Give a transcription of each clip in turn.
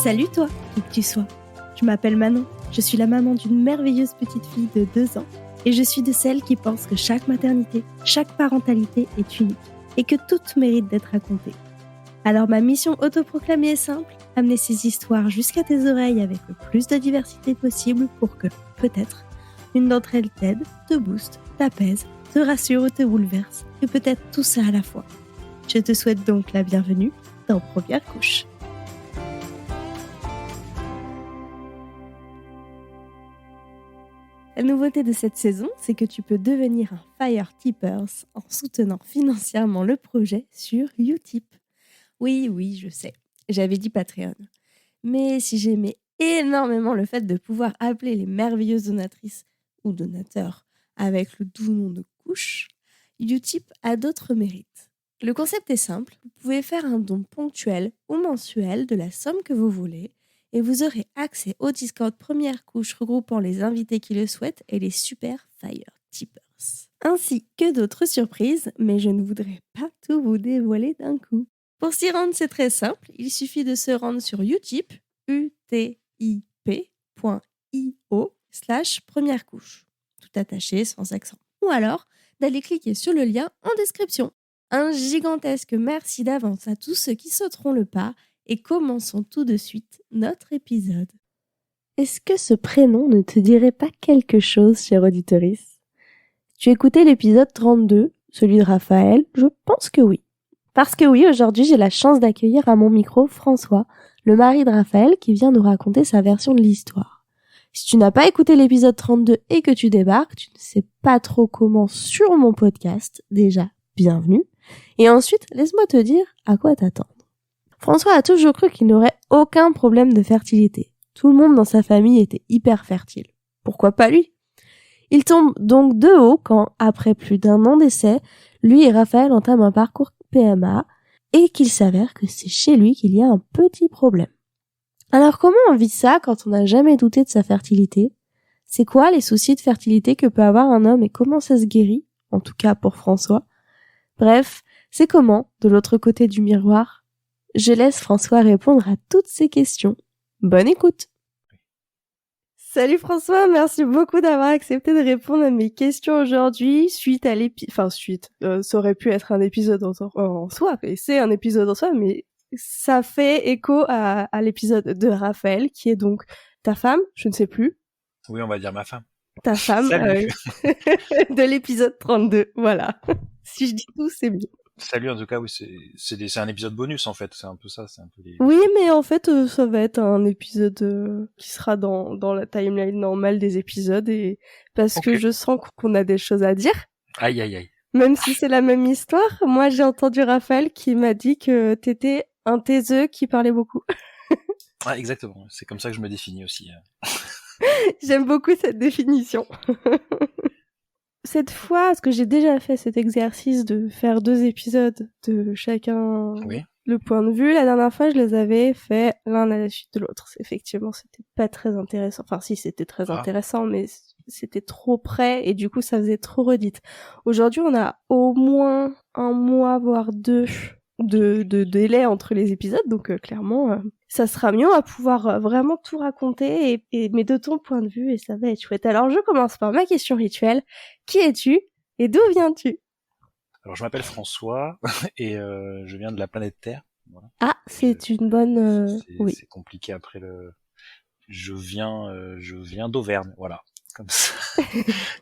Salut toi, qui que tu sois. Je m'appelle Manon, je suis la maman d'une merveilleuse petite fille de 2 ans et je suis de celles qui pensent que chaque maternité, chaque parentalité est unique et que toutes méritent d'être racontées. Alors ma mission autoproclamée est simple, amener ces histoires jusqu'à tes oreilles avec le plus de diversité possible pour que, peut-être, une d'entre elles t'aide, te booste, t'apaise, te rassure ou te bouleverse, et peut-être tout ça à la fois. Je te souhaite donc la bienvenue dans Première Couche. La nouveauté de cette saison, c'est que tu peux devenir un Fire Tippers en soutenant financièrement le projet sur Utip. Oui, je sais, j'avais dit Patreon. Mais si j'aimais énormément le fait de pouvoir appeler les merveilleuses donatrices ou donateurs avec le doux nom de couche, Utip a d'autres mérites. Le concept est simple, vous pouvez faire un don ponctuel ou mensuel de la somme que vous voulez et vous aurez accès au Discord Première Couche regroupant les invités qui le souhaitent et les super Fire Tippers. Ainsi que d'autres surprises, mais je ne voudrais pas tout vous dévoiler d'un coup. Pour s'y rendre, c'est très simple, il suffit de se rendre sur Utip, utip.io/première couche, tout attaché, sans accent. Ou alors, d'aller cliquer sur le lien en description. Un gigantesque merci d'avance à tous ceux qui sauteront le pas et commençons tout de suite notre épisode. Est-ce que ce prénom ne te dirait pas quelque chose, chère auditorice ? Tu écoutais l'épisode 32, celui de Raphaël ? Je pense que oui. Parce que oui, aujourd'hui, j'ai la chance d'accueillir à mon micro François, le mari de Raphaël, qui vient nous raconter sa version de l'histoire. Si tu n'as pas écouté l'épisode 32 et que tu débarques, tu ne sais pas trop comment sur mon podcast, déjà, bienvenue. Et ensuite, laisse-moi te dire à quoi t'attendre. François a toujours cru qu'il n'aurait aucun problème de fertilité. Tout le monde dans sa famille était hyper fertile. Pourquoi pas lui ? Il tombe donc de haut quand, après plus d'1 an d'essai, lui et Raphaël entament un parcours PMA et qu'il s'avère que c'est chez lui qu'il y a un petit problème. Alors comment on vit ça quand on n'a jamais douté de sa fertilité ? C'est quoi les soucis de fertilité que peut avoir un homme et comment ça se guérit ? En tout cas pour François. Bref, c'est comment, de l'autre côté du miroir ? Je laisse François répondre à toutes ces questions. Bonne écoute. Salut François, merci beaucoup d'avoir accepté de répondre à mes questions aujourd'hui suite à ça aurait pu être un épisode en soi, et c'est un épisode en soi, mais ça fait écho à l'épisode de Raphaël, qui est donc ta femme, je ne sais plus. Oui, on va dire ma femme. Ta femme, de l'épisode 32, voilà. Si je dis tout, c'est mieux. Salut, en tout cas, oui, c'est un épisode bonus, en fait, c'est un peu ça, c'est un peu les... Oui, mais en fait, ça va être un épisode qui sera dans la timeline normale des épisodes, et parce que je sens qu'on a des choses à dire. Aïe. Même si c'est la même histoire, moi j'ai entendu Raphaël qui m'a dit que t'étais un taiseux qui parlait beaucoup. Ah, exactement, c'est comme ça que je me définis aussi. J'aime beaucoup cette définition. Cette fois, parce que j'ai déjà fait cet exercice de faire 2 épisodes de chacun le point de vue, la dernière fois je les avais fait l'un à la suite de l'autre. Effectivement, c'était pas très intéressant. Enfin si, c'était très intéressant, mais c'était trop près et du coup ça faisait trop redite. Aujourd'hui, on a au moins 1 mois, voire 2 de délai entre les épisodes, donc clairement ça sera mieux à pouvoir vraiment tout raconter mais de ton point de vue, et ça va être chouette. Alors je commence par ma question rituelle. Qui es-tu et d'où viens-tu ? Alors je m'appelle François et je viens de la planète Terre. Voilà. Ah, c'est une bonne... oui. C'est compliqué après le... Je viens d'Auvergne, voilà. Comme ça,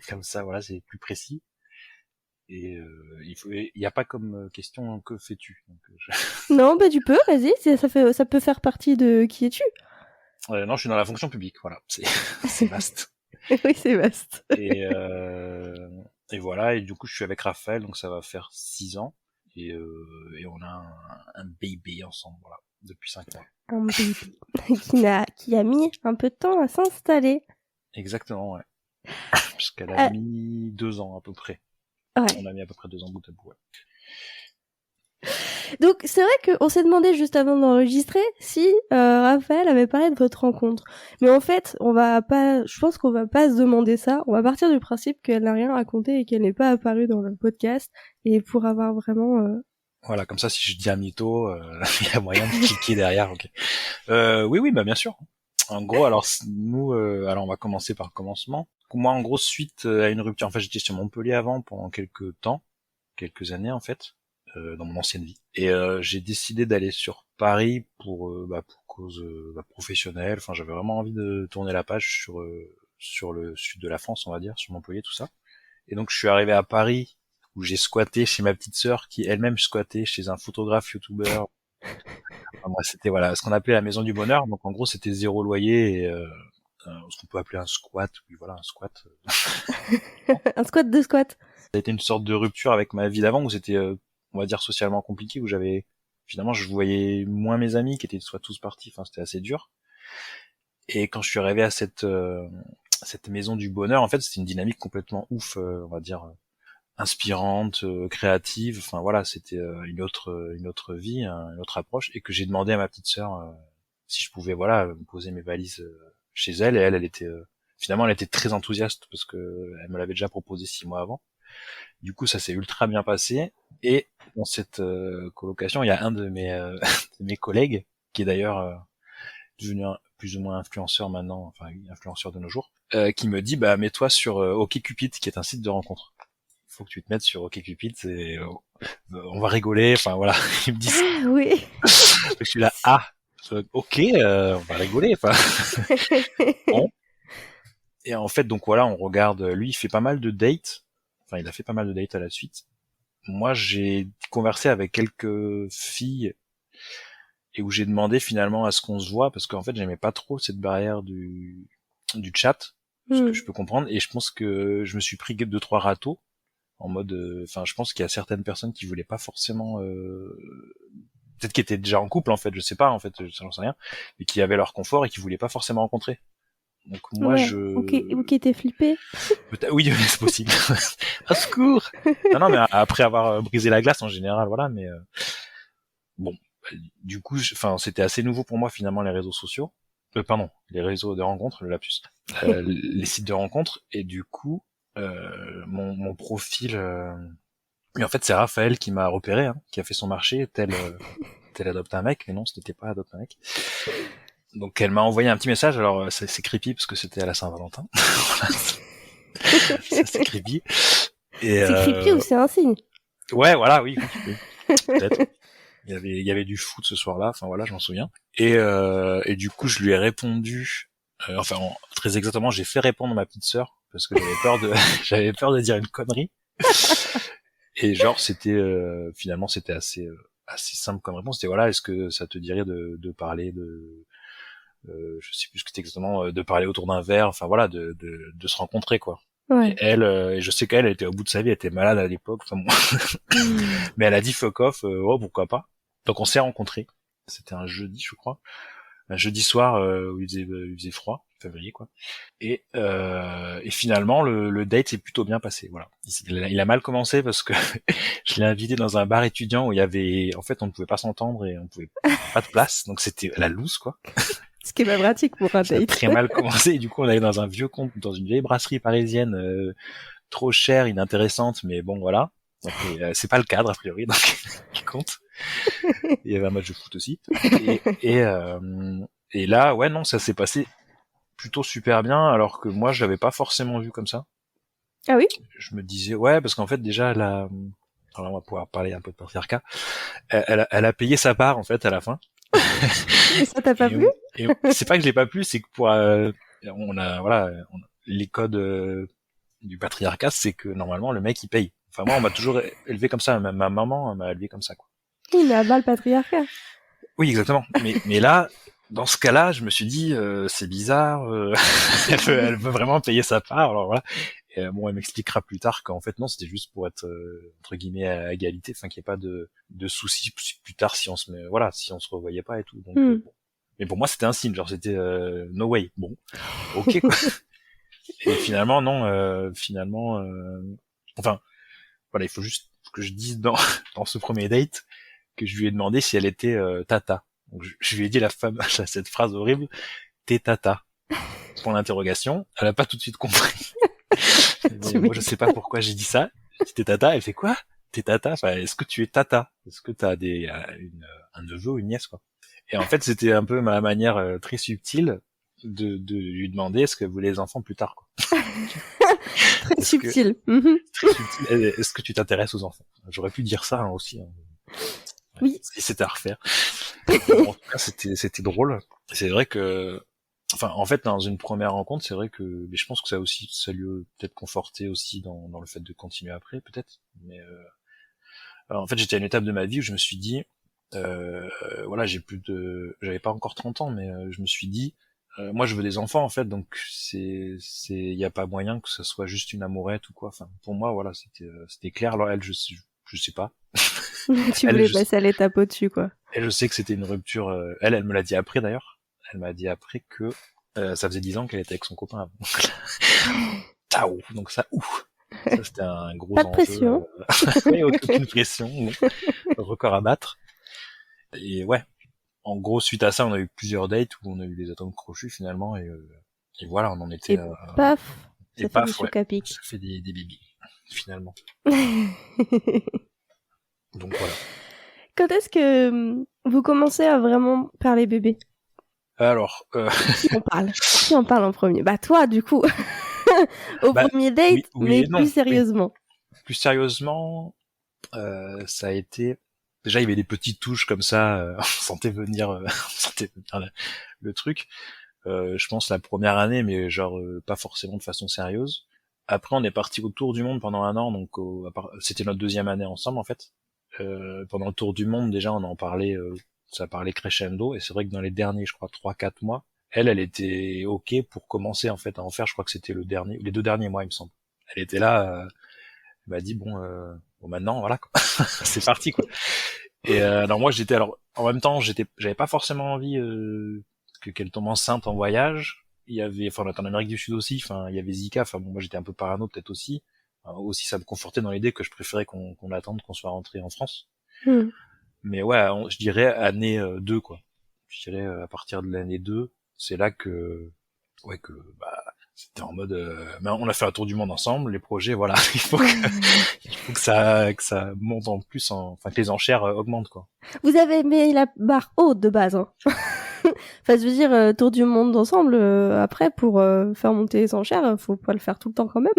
comme ça, voilà, c'est plus précis. Et il y a pas comme question que fais-tu. Donc, Non, bah tu peux, vas-y, ça peut faire partie de qui es-tu. Non, je suis dans la fonction publique, voilà, c'est vaste. Oui, c'est vaste. Et voilà, et du coup je suis avec Raphaël, donc ça va faire 6 ans, et on a un bébé ensemble, voilà, depuis 5 mois. Un bébé qui a mis un peu de temps à s'installer. Exactement, ouais. Puisqu'elle a mis 2 ans à peu près. Ouais. On a mis à peu près 2 ans bout à bout, ouais. Donc c'est vrai qu'on s'est demandé juste avant d'enregistrer si Raphaël avait parlé de votre rencontre. Mais en fait, je pense qu'on va pas se demander ça. On va partir du principe qu'elle n'a rien raconté et qu'elle n'est pas apparue dans le podcast. Et pour avoir vraiment Voilà, comme ça, si je dis un mytho, il y a moyen de cliquer derrière. Ok. Oui, bah bien sûr. En gros, alors nous, alors on va commencer par le commencement. Moi, en gros, suite à une rupture, en fait, j'étais sur Montpellier avant pendant quelques temps, quelques années en fait, dans mon ancienne vie. Et j'ai décidé d'aller sur Paris pour cause professionnelle. Enfin, j'avais vraiment envie de tourner la page sur le sud de la France, on va dire, sur Montpellier, tout ça. Et donc, je suis arrivé à Paris où j'ai squatté chez ma petite sœur qui elle-même squattait chez un photographe youtubeur. Enfin, moi, c'était voilà ce qu'on appelait la maison du bonheur. Donc en gros, c'était 0 loyer et ce qu'on peut appeler un squat. Oui, voilà, un squat. Un squat de squat. Ça a été une sorte de rupture avec ma vie d'avant où c'était, on va dire, socialement compliqué, où finalement, je voyais moins mes amis qui étaient soit tous partis. Enfin, c'était assez dur. Et quand je suis arrivé à cette maison du bonheur, en fait, c'était une dynamique complètement ouf, on va dire, inspirante, créative. Enfin voilà, c'était une autre vie, une autre approche, et que j'ai demandé à ma petite sœur si je pouvais voilà me poser mes valises chez elle. Et elle était finalement elle était très enthousiaste parce que elle me l'avait déjà proposé 6 mois avant. Du coup, ça s'est ultra bien passé. Et dans cette colocation, il y a un de mes de mes collègues qui est d'ailleurs devenu plus ou moins influenceur maintenant, enfin influenceur de nos jours, qui me dit bah mets-toi sur OkCupid, qui est un site de rencontres. Faut que tu te mettes sur OkCupid, on va rigoler, enfin voilà. Il me dit ça. Ah oui. Je suis là, ok, on va rigoler, enfin. Bon. Et en fait, donc voilà, on regarde, lui, il fait pas mal de dates, enfin il a fait pas mal de dates à la suite. Moi, j'ai conversé avec quelques filles et où j'ai demandé finalement à ce qu'on se voit, parce qu'en fait, j'aimais pas trop cette barrière du chat, ce que je peux comprendre, et je pense que je me suis pris 2-3 râteaux en mode enfin je pense qu'il y a certaines personnes qui voulaient pas forcément peut-être qui étaient déjà en couple en fait, je sais pas en fait, j'en sais rien, mais qui avaient leur confort et qui voulaient pas forcément rencontrer. Donc moi Ouais, ou qui était flippé. oui, c'est possible. Au secours. Non mais après avoir brisé la glace en général, voilà, mais bon, du coup enfin c'était assez nouveau pour moi finalement les réseaux sociaux. Pardon, les réseaux de rencontres, le lapsus. Les sites de rencontres, et du coup mon profil mais en fait, c'est Raphaël qui m'a repéré, hein, qui a fait son marché, tel adopte un mec, mais non, ce n'était pas adopte un mec. Donc elle m'a envoyé un petit message, alors c'est creepy parce que c'était à la Saint-Valentin. C'est creepy. Et c'est creepy ou c'est un signe? Ouais, voilà, oui, peut-être. Il y avait du foot ce soir-là, enfin voilà, je m'en souviens. Et du coup, je lui ai répondu, très exactement, j'ai fait répondre ma petite sœur parce que j'avais peur de dire une connerie. Et genre finalement c'était assez simple comme réponse. C'était voilà, est-ce que ça te dirait de parler je sais plus ce que c'était exactement, de parler autour d'un verre, enfin voilà, de se rencontrer quoi. Ouais. Et elle, et je sais qu'elle était au bout de sa vie, elle était malade à l'époque, enfin moi. Mais elle a dit fuck off, oh pourquoi pas. Donc on s'est rencontrés. C'était un jeudi je crois, un jeudi soir où il faisait froid, février quoi. Et finalement le date s'est plutôt bien passé. Voilà. Il a mal commencé parce que je l'ai invité dans un bar étudiant où il y avait, en fait, on ne pouvait pas s'entendre et on pouvait pas de place, donc c'était la loose quoi. Ce qui est pas pratique pour un Ça a date. très mal commencé et du coup on allait dans dans une vieille brasserie parisienne, trop chère, inintéressante, mais bon voilà. Donc c'est pas le cadre a priori donc qui compte. Il y avait un match de foot aussi. Et là ouais non ça s'est passé plutôt super bien, alors que moi je l'avais pas forcément vu comme ça. Ah oui? Je me disais ouais parce qu'en fait déjà alors on va pouvoir parler un peu de patriarcat. Elle a payé sa part en fait à la fin. Et ça t'a pas plu? Et c'est pas que je l'ai pas plu, c'est que les codes du patriarcat, c'est que normalement le mec il paye. Enfin moi on m'a toujours élevé comme ça, même ma maman m'a élevé comme ça quoi. Oui, mais à bas le patriarcat. Oui exactement. Mais là dans ce cas-là, je me suis dit c'est bizarre, elle veut vraiment payer sa part. Alors voilà. Et, bon, elle m'expliquera plus tard qu'en fait non, c'était juste pour être entre guillemets à égalité, enfin qu'il n'y ait pas de soucis plus tard si on si on se revoyait pas et tout. Donc bon. Mais pour moi c'était un signe, genre c'était no way. Bon, ok quoi. Et finalement non, enfin voilà, il faut juste que je dise dans ce premier date que je lui ai demandé si elle était tata. Donc je lui ai dit cette phrase horrible, t'es tata. Point d'interrogation. Elle a pas tout de suite compris. Moi je sais pas pourquoi j'ai dit ça. T'es tata, elle fait quoi? t'es tata, enfin, est-ce que tu es tata? Est-ce que t'as un neveu ou une nièce, quoi? Et en fait, c'était un peu ma manière très subtile de lui demander est-ce qu'elle voulait les enfants plus tard, quoi. Très Est-ce que, subtil. très subtil, est-ce que tu t'intéresses aux enfants? J'aurais pu dire ça, hein, aussi, hein. Ouais, Oui. si c'était à refaire. Bon, en tout cas, c'était drôle. C'est vrai que, enfin, en fait, dans une première rencontre, c'est vrai que, mais je pense que ça lui a peut-être conforté aussi dans le fait de continuer après, peut-être. Mais alors, en fait, j'étais à une étape de ma vie où je me suis dit, voilà, j'avais pas encore 30 ans, mais je me suis dit, moi, je veux des enfants, en fait, donc il y a pas moyen que ce soit juste une amourette ou quoi. Enfin, pour moi, voilà, c'était clair. Alors elle, je sais pas. Tu Elle, voulais je, passer à l'étape au-dessus, quoi. elle, je sais que c'était une rupture. Elle me l'a dit après d'ailleurs. Elle m'a dit après que ça faisait 10 ans qu'elle était avec son copain avant. Ciao. Donc ça, ouf. Ça c'était un gros Pas de enjeu. pression. Oui, aucune pression. Bon. Record à battre. Et ouais. En gros, suite à ça, on a eu plusieurs dates où on a eu des atomes crochus finalement, et voilà, on en était. Et paf, Et ça fait des paf, ouais, chocs à pic. ça fait des bébés finalement. Donc voilà. Quand est-ce que vous commencez à vraiment parler bébé? Alors, Qui en parle? Qui en parle en premier? Bah toi, du coup. Au bah premier date, oui mais et non. plus Oui. sérieusement. Plus sérieusement, ça a été. Déjà, il y avait des petites touches comme ça. On sentait venir, on sentait venir le truc. Je pense la première année, mais genre pas forcément de façon sérieuse. Après, on est parti au tour du monde pendant un an, donc c'était notre deuxième année ensemble en fait. Pendant le tour du monde, déjà, on en parlait, ça parlait crescendo, et c'est vrai que dans les derniers, je crois, 3-4 mois, elle était ok pour commencer en fait à en faire. Je crois que c'était les 2 derniers mois, il me semble. Elle était là, elle m'a dit bon maintenant, voilà, quoi. C'est parti, quoi. Et alors moi, alors en même temps, j'avais pas forcément envie qu'elle tombe enceinte en voyage. Il y avait, enfin, on est en Amérique du Sud aussi. Enfin, il y avait Zika. Enfin, bon, moi, j'étais un peu parano peut-être aussi. Aussi, ça me confortait dans l'idée que je préférais qu'on attende qu'on soit rentré en France. Hmm. Mais ouais, je dirais année 2, quoi. Je dirais à partir de l'année 2, c'est là que, ouais, que bah, c'était en mode, ben, on a fait un tour du monde ensemble. Les projets, voilà, il faut que ça monte en plus, enfin que les enchères augmentent, quoi. Vous avez mis la barre haute de base, hein. Enfin, je veux dire, tour du monde ensemble, après, pour faire monter les enchères, faut pas le faire tout le temps quand même.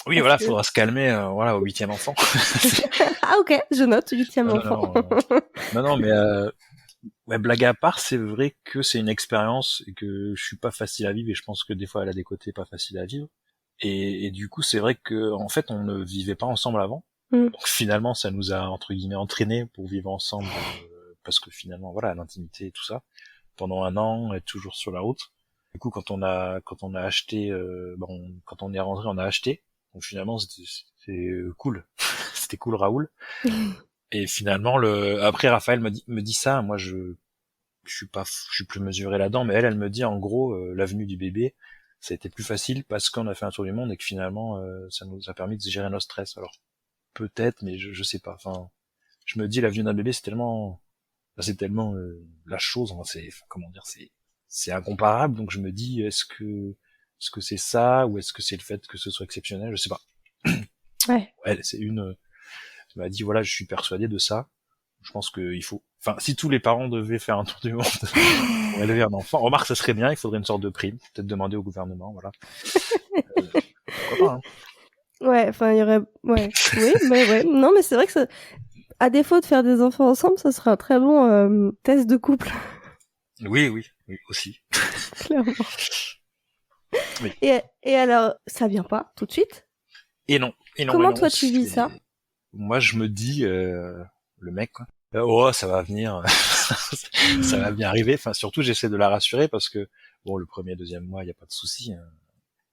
Oui, Parce voilà, que... faudra se calmer, voilà, au 8e enfant. Ah ok, je note, 8e Non, non, enfant. non, mais ouais, blague à part, c'est vrai que c'est une expérience et que je suis pas facile à vivre, et je pense que des fois elle a des côtés pas faciles à vivre. Et du coup, c'est vrai que en fait, on ne vivait pas ensemble avant. Hmm. Donc finalement, ça nous a entre guillemets entraînés pour vivre ensemble, parce que finalement, voilà, l'intimité et tout ça. Pendant un an, être toujours sur la route. Du coup, quand on a acheté, quand on est rentré, on a acheté. Donc finalement, c'était cool. C'était cool, Raoul. Et finalement, après, Raphaël me dit ça. Moi, je suis plus mesuré là-dedans, mais elle me dit en gros, l'avenue du bébé, ça a été plus facile parce qu'on a fait un tour du monde et que finalement, ça nous a permis de gérer notre stress. Alors peut-être, mais je sais pas. Enfin, je me dis l'avenue d'un bébé, c'est tellement la chose. Enfin, comment dire, c'est incomparable. Donc je me dis, est-ce que c'est ça ou est-ce que c'est le fait que ce soit exceptionnel? Je sais pas. Ouais. Elle, elle m'a dit voilà, je suis persuadé de ça. Je pense qu'il faut, enfin, si tous les parents devaient faire un tour du monde pour élever un enfant, remarque, ça serait bien, il faudrait une sorte de prime, peut-être demander au gouvernement, voilà. Pourquoi pas, hein. Ouais, enfin, il y aurait... Ouais. Oui, mais ouais. Non, mais c'est vrai que ça... à défaut de faire des enfants ensemble, ça serait un très bon test de couple, Oui, oui, oui, aussi. clairement. Oui. Et alors, ça vient pas tout de suite? Et non, et non, et Comment non. toi tu vis ça? Moi, je me dis, le mec, quoi. Oh, ça va venir, ça va bien arriver. Enfin, surtout, j'essaie de la rassurer parce que, bon, le premier, deuxième mois, il y a pas de souci, hein.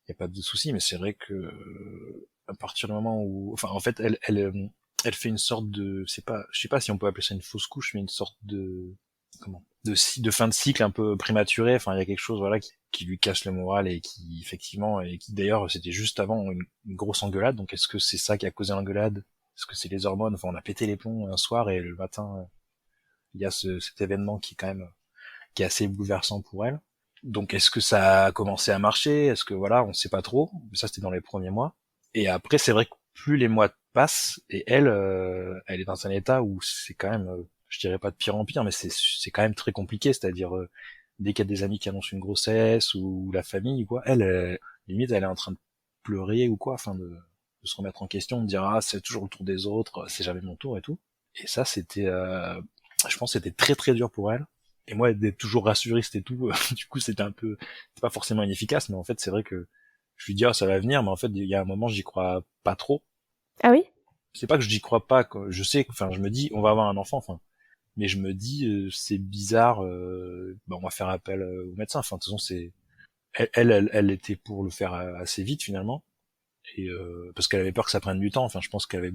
Il y a pas de souci, mais c'est vrai que à partir du moment où, enfin, en fait, elle fait une sorte de, je sais pas si on peut appeler ça une fausse couche, mais une sorte de, comment, de fin de cycle un peu prématuré. Enfin, il y a quelque chose, voilà, qui lui casse le moral et qui, effectivement, et qui d'ailleurs, c'était juste avant une grosse engueulade. Donc, est-ce que c'est ça qui a causé l'engueulade? Est-ce que c'est les hormones? Enfin, on a pété les plombs un soir et le matin, il y a cet événement qui est quand même, qui est assez bouleversant pour elle. Donc est-ce que ça a commencé à marcher? Est-ce que voilà, on sait pas trop. Ça c'était dans les premiers mois. Et après c'est vrai que plus les mois passe et elle est dans un état où c'est quand même, je dirais pas de pire en pire, mais c'est quand même très compliqué. C'est-à-dire dès qu'il y a des amis qui annoncent une grossesse ou la famille ou quoi, limite elle est en train de pleurer ou quoi, enfin de se remettre en question, de dire ah c'est toujours le tour des autres, c'est jamais mon tour et tout. Et ça c'était, je pense que c'était très très dur pour elle. Et moi d'être toujours rassuriste et tout, du coup c'était pas forcément inefficace, mais en fait c'est vrai que je lui dis ah ça va venir, mais en fait il y a un moment j'y crois pas trop. Ah oui? C'est pas que je n'y crois pas, quoi. Je sais, enfin je me dis on va avoir un enfant, enfin, mais je me dis c'est bizarre, on va faire appel au médecin. Enfin de toute façon c'est elle était pour le faire assez vite finalement, et parce qu'elle avait peur que ça prenne du temps. Enfin je pense qu'elle avait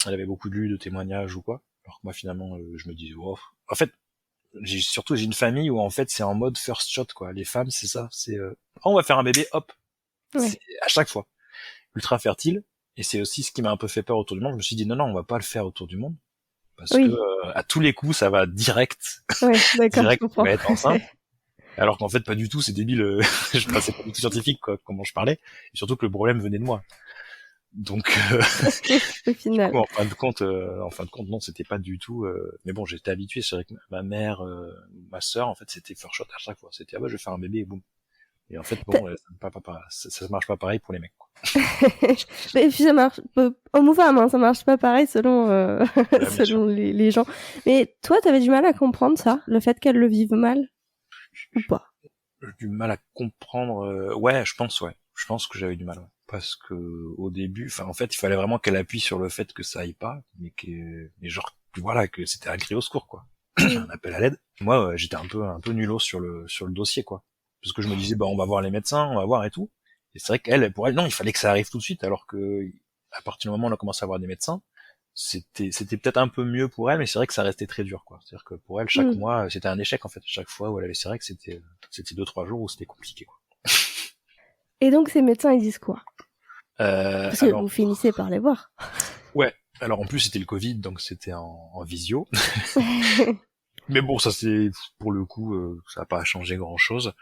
elle avait beaucoup lu de témoignages ou quoi. Alors que moi finalement je me dis oh. En fait j'ai une famille où en fait c'est en mode first shot quoi. Les femmes c'est ça, c'est oh, on va faire un bébé, hop, Ouais. c'est à chaque fois ultra fertile. Et c'est aussi ce qui m'a un peu fait peur autour du monde. Je me suis dit non on va pas le faire autour du monde parce que Oui. à tous les coups ça va direct Ouais, d'accord, je direct tu comprends. vas être enceinte. Alors qu'en fait pas du tout, c'est débile. C'est pas du tout scientifique quoi comment je parlais. Et surtout que le problème venait de moi. Donc Au du final. coup en fin de compte non c'était pas du tout. Mais bon j'étais habitué. C'est vrai que ma mère, ma sœur en fait c'était first shot à chaque fois. C'était ah bah je vais faire un bébé et boum. Et en fait bon ça marche pas pareil pour les mecs quoi. Mais puis ça marche, homme ou femme, hein, ça marche pas pareil selon, Ouais, bien sûr. selon les gens. Mais toi, t'avais du mal à comprendre ça, le fait qu'elle le vive mal ou pas? J'ai du mal à comprendre. Ouais, je pense, ouais. Je pense que j'avais du mal, ouais. Parce que au début, enfin, en fait, il fallait vraiment qu'elle appuie sur le fait que ça aille pas, mais genre, voilà, que c'était un cri au secours, quoi. Un appel à l'aide. Moi, j'étais un peu nulot sur le dossier, quoi. Parce que je me disais, bah, on va voir les médecins, on va voir et tout. Et c'est vrai pour elle, non, il fallait que ça arrive tout de suite, alors que, à partir du moment où on a commencé à voir des médecins, c'était peut-être un peu mieux pour elle, mais c'est vrai que ça restait très dur, quoi. C'est-à-dire que pour elle, chaque Mmh. mois, c'était un échec, en fait. Chaque fois où elle avait ses règles, c'était 2-3 jours où c'était compliqué, quoi. Et donc ces médecins, ils disent quoi? Parce que Alors, vous finissez par les voir. ouais. Alors, en plus, c'était le Covid, donc c'était en visio. Mais bon, ça c'est, pour le coup, ça n'a pas changé grand-chose.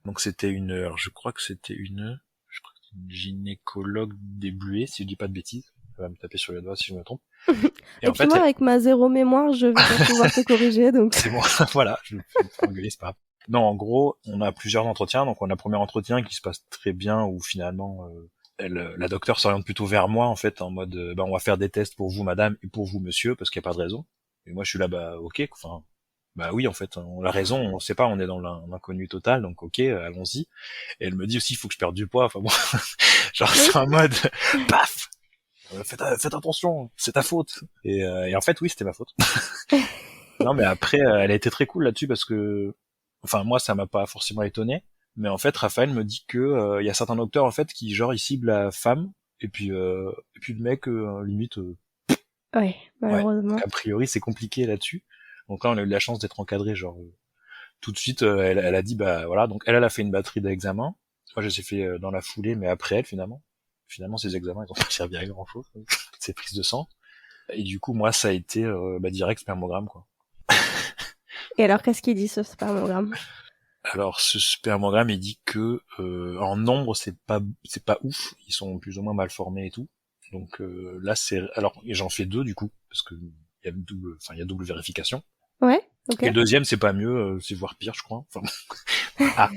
Donc c'était alors je crois que je crois que c'était une gynécologue débluée, si je dis pas de bêtises. Elle va me taper sur les doigts si je me trompe. Et Et en puis moi, fait, avec ma zéro mémoire, je vais pas pouvoir te corriger, donc. c'est bon, voilà, je vais me faire engueuler, c'est pas grave. Non, en gros, on a plusieurs entretiens. Donc, on a un premier entretien qui se passe très bien, où finalement, la docteure s'oriente plutôt vers moi, en fait, en mode, bah, on va faire des tests pour vous, madame, et pour vous, monsieur, parce qu'il n'y a pas de raison. Et moi, je suis là, bah, ok, enfin, bah oui, en fait, on a raison, on sait pas, on est dans l'inconnu total, donc ok, allons-y. Et elle me dit aussi, il faut que je perde du poids, enfin bon, genre, Oui. c'est en mode, paf, faites attention, c'est ta faute. Et en fait, oui, c'était ma faute. Non, mais après, elle a été très cool là-dessus parce que, enfin, moi, ça m'a pas forcément étonné. Mais en fait, Raphaël me dit que il y a certains docteurs en fait qui genre ils ciblent la femme et puis le mec limite Ouais, ouais. malheureusement. Donc a priori c'est compliqué là-dessus. Donc là on a eu de la chance d'être encadré genre tout de suite. Elle a dit bah voilà donc elle a fait une batterie d'examens. Moi je les ai fait dans la foulée mais après elle finalement ces examens ils ont pas servi à grand chose. Ces prises de sang. Et du coup moi ça a été bah, direct spermogramme quoi. Et alors, qu'est-ce qu'il dit ce spermogramme? Alors ce spermogramme il dit que en nombre c'est pas ouf, ils sont plus ou moins mal formés et tout. Donc là c'est alors et j'en fais deux du coup parce que il y a double vérification. Ouais, ok. Et le deuxième c'est pas mieux, c'est voire pire je crois. Enfin ah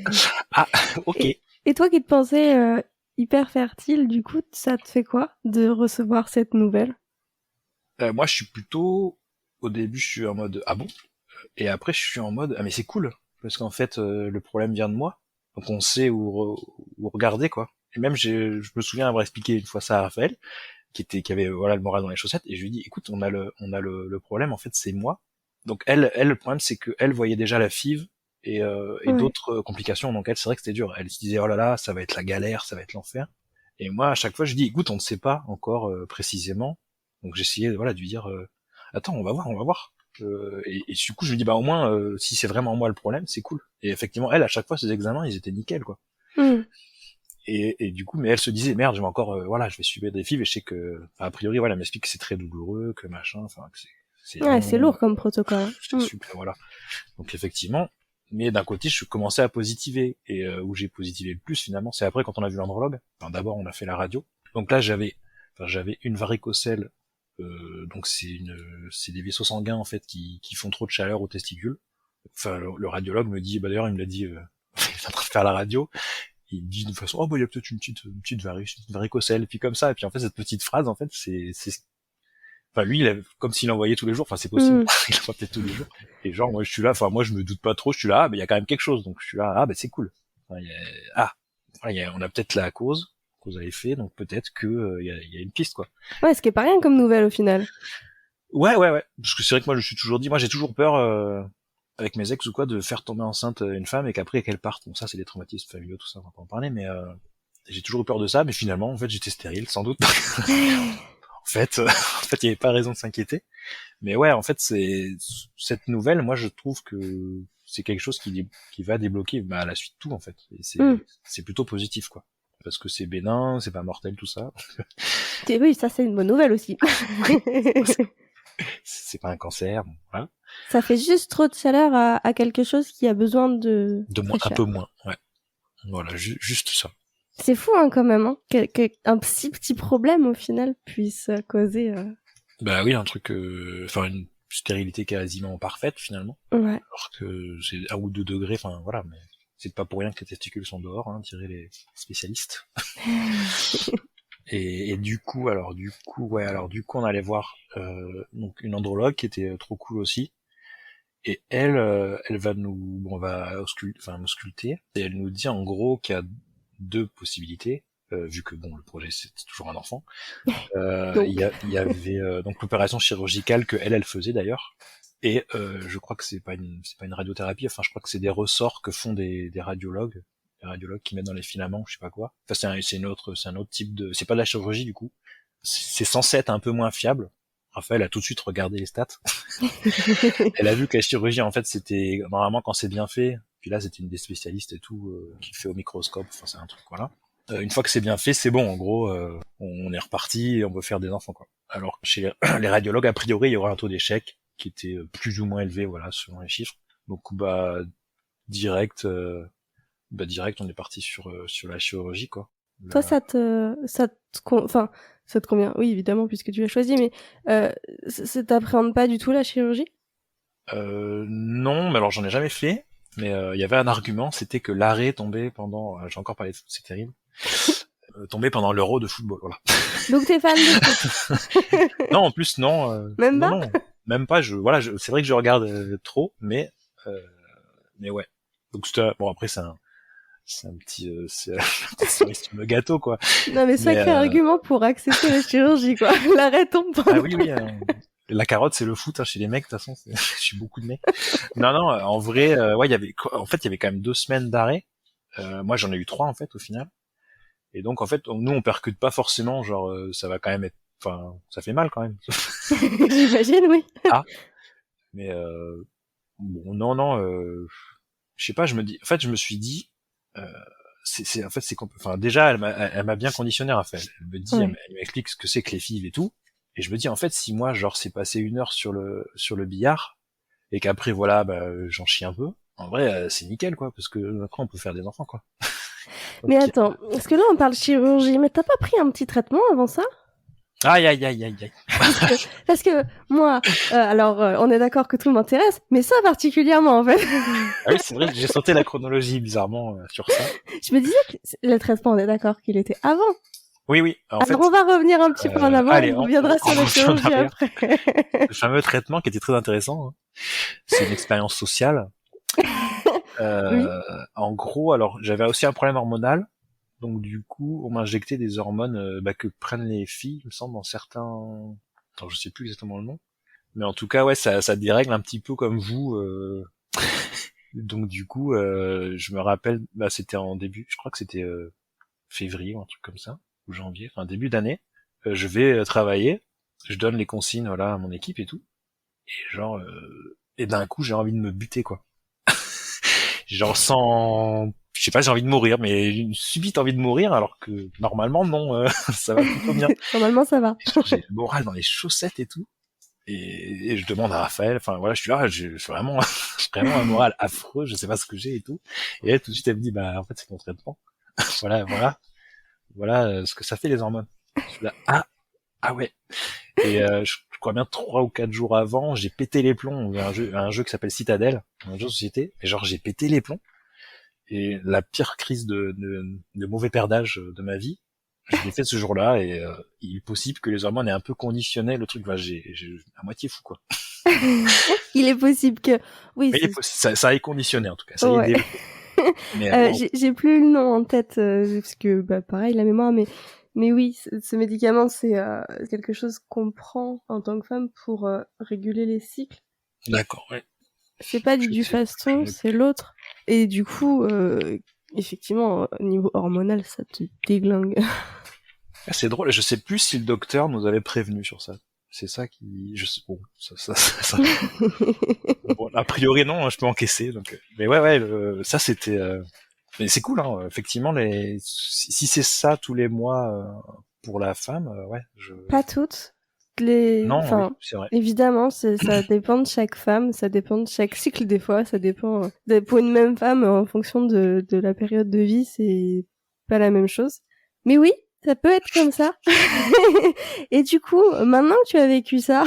ah ok. Et toi qui te pensais hyper fertile, du coup, ça te fait quoi de recevoir cette nouvelle? Moi je suis plutôt au début je suis en mode ah bon et après je suis en mode ah mais c'est cool parce qu'en fait le problème vient de moi donc on sait où regarder quoi. Et même je me souviens avoir expliqué une fois ça à Raphaël qui avait voilà le moral dans les chaussettes et je lui dis écoute on a le problème en fait c'est moi donc elle le problème c'est que elle voyait déjà la FIV et Ouais. d'autres complications donc elle c'est vrai que c'était dur elle se disait oh là là ça va être la galère ça va être l'enfer et moi à chaque fois je dis écoute on ne sait pas encore précisément donc j'essayais voilà de lui dire attends on va voir et du coup je lui dis bah au moins si c'est vraiment moi le problème c'est cool et effectivement elle à chaque fois ses examens ils étaient nickel quoi Hmm. et du coup, mais elle se disait merde, je vais encore, voilà, je vais subir des FIV et je sais que, enfin, a priori, voilà, elle m'explique que c'est très douloureux, que machin, enfin, que c'est Ouais, c'est long, lourd comme protocole. c'est super, voilà. Donc effectivement, mais d'un côté, je commençais à positiver et où j'ai positivé le plus finalement, c'est après quand on a vu l'andrologue. Enfin, d'abord, on a fait la radio. Donc là, j'avais Enfin, j'avais une varicocèle, donc c'est des vaisseaux sanguins en fait qui font trop de chaleur aux testicules. Enfin, le radiologue me dit, bah d'ailleurs il me l'a dit, il est en train de faire la radio, il me dit de toute façon, oh bah il y a peut-être une petite varicocèle, et puis comme ça, et puis en fait cette petite phrase en fait enfin lui comme s'il en voyait tous les jours, enfin c'est possible, il en voit peut-être tous les jours, et genre moi je suis là, enfin moi je me doute pas trop, je suis là, ah bah il y a quand même quelque chose, donc je suis là, ah bah c'est cool, enfin, on a peut-être la cause à effet, donc peut-être que il y a une piste quoi. Ouais, ce qui est pas rien comme nouvelle au final. Ouais, parce que c'est vrai que moi je suis toujours dit, moi j'ai toujours peur avec mes ex ou quoi de faire tomber enceinte une femme et qu'après qu'elle parte. Bon ça c'est des traumatismes familiaux, tout ça on va pas en parler, mais j'ai toujours eu peur de ça, mais finalement en fait j'étais stérile sans doute. En fait il y avait pas raison de s'inquiéter. Mais ouais, en fait cette nouvelle, moi je trouve que c'est quelque chose qui va débloquer à la suite tout en fait. Et c'est plutôt positif quoi. Parce que c'est bénin, c'est pas mortel tout ça. Et oui, ça c'est une bonne nouvelle aussi. C'est pas un cancer, bon, voilà. Ça fait juste trop de chaleur à quelque chose qui a besoin de moins, un peu moins, ouais. Voilà, juste ça. C'est fou hein, quand même, hein, qu'un petit problème au final puisse causer. Bah oui, un truc, enfin une stérilité quasiment parfaite finalement. Ouais. Alors que c'est 1 ou 2 degrés, enfin voilà, mais c'est pas pour rien que les testicules sont dehors, hein, diraient les spécialistes. Et du coup, on allait voir donc une andrologue qui était trop cool aussi. Et elle va m'ausculter, et elle nous dit en gros qu'il y a 2 possibilités, vu que bon, le projet c'est toujours un enfant. Il y avait donc l'opération chirurgicale que elle faisait d'ailleurs. Et je crois que c'est pas une radiothérapie, enfin je crois que c'est des ressorts que font des radiologues qui mettent dans les filaments, je sais pas quoi. Enfin c'est un autre type de, c'est pas de la chirurgie du coup. C'est censé être un peu moins fiable. Raphaël a tout de suite regardé les stats. Elle a vu que la chirurgie en fait c'était normalement quand c'est bien fait. Puis là c'était une des spécialistes et tout qui fait au microscope. Enfin c'est un truc voilà. Une fois que c'est bien fait, c'est bon. En gros, on est reparti et on peut faire des enfants quoi. Alors que chez les radiologues, a priori, il y aura un taux d'échec qui était plus ou moins élevé, voilà, selon les chiffres. Donc direct, on est parti sur la chirurgie quoi. Toi, ça te convient? Oui, évidemment, puisque tu l'as choisi, mais ça t'appréhende pas du tout la chirurgie? Non, mais alors j'en ai jamais fait. Mais il y avait un argument, c'était que l'arrêt tombait pendant, j'ai encore parlé de foot, c'est terrible, tombait pendant l'Euro de football, voilà. Donc t'es fan de foot? Non, en plus non. Même pas? Non, même pas. C'est vrai que je regarde trop, mais ouais. Donc bon après c'est un petit cerise sur le gâteau quoi. Non mais sacré argument pour accepter la chirurgie quoi. L'arrêt tombe pendant. Ah oui. La carotte, c'est le foot, hein, chez les mecs, de toute façon, je suis beaucoup de mecs. Non, en vrai, ouais, il y avait quand même 2 semaines d'arrêt. Moi, j'en ai eu 3, en fait, au final. Et donc, en fait, nous, on percute pas forcément, genre, ça va quand même être, enfin, ça fait mal, quand même. J'imagine, oui. Ah. Mais, bon, non, je sais pas, je me suis dit, enfin, déjà, elle m'a bien conditionné, Raphaël. Elle me dit, elle m'explique ce que c'est que les FIV et tout. Et je me dis en fait si moi genre c'est passé 1 heure sur le billard et qu'après voilà j'en chie un peu, en vrai c'est nickel quoi parce que après on peut faire des enfants quoi. Mais attends, parce que là on parle chirurgie, mais t'as pas pris un petit traitement avant ça? Aïe. Parce que moi, alors on est d'accord que tout m'intéresse, mais ça particulièrement en fait. Ah oui c'est vrai que j'ai sauté la chronologie bizarrement sur ça. Je me disais que le traitement on est d'accord qu'il était avant. Oui. Alors on va revenir un petit peu en avant, on reviendra sur la chirurgie après. Le fameux traitement qui était très intéressant, hein. C'est une expérience sociale. Oui. En gros, alors j'avais aussi un problème hormonal, donc du coup on m'injectait des hormones que prennent les filles, il me semble, dans certains... Attends, je sais plus exactement le nom, mais en tout cas ouais ça dérègle un petit peu comme vous. Donc du coup je me rappelle, c'était en début, je crois que c'était février ou un truc comme ça, ou janvier, enfin début d'année, je vais travailler, je donne les consignes voilà à mon équipe et tout, et genre et d'un coup j'ai envie de me buter quoi. Genre je sais pas, j'ai envie de mourir, mais une subite envie de mourir alors que normalement non, ça va plutôt bien. Normalement ça va. J'ai le moral dans les chaussettes et tout, et je demande à Raphaël, enfin voilà, je suis là, j'ai vraiment un moral affreux, je sais pas ce que j'ai et tout, et elle tout de suite elle me dit en fait c'est ton traitement. voilà ce que ça fait les hormones. Je suis là, Ah ouais. Et je crois bien 3 ou 4 jours avant, j'ai pété les plombs. Il y a un jeu qui s'appelle Citadel, un jeu de société. Et genre j'ai pété les plombs. Et la pire crise de mauvais perdage de ma vie, je l'ai fait ce jour-là. Et il est possible que les hormones aient un peu conditionné le truc. Bah, j'ai à moitié fou quoi. Il est possible que... Oui, Mais ça a été conditionné en tout cas. Ça y est Ouais. développé. Mais wow. J'ai plus le nom en tête, parce que bah, pareil, la mémoire, mais oui, ce médicament, c'est quelque chose qu'on prend en tant que femme pour réguler les cycles. D'accord, ouais. C'est pas du Dufaston, c'est l'autre. Et du coup, effectivement, au niveau hormonal, ça te déglingue. Ah, c'est drôle, je sais plus si le docteur nous avait prévenu sur ça. C'est ça qui, je sais, bon, ça. Bon, a priori non, je peux encaisser, donc. Mais ouais, ça c'était. Mais c'est cool, hein. Effectivement, si c'est ça tous les mois pour la femme, ouais. Pas toutes. Non, Enfin, oui, c'est vrai. évidemment, ça dépend de chaque femme, ça dépend de chaque cycle des fois, ça dépend pour une même femme en fonction de la période de vie, c'est pas la même chose. Mais oui, ça peut être comme ça. Et du coup, maintenant que tu as vécu ça,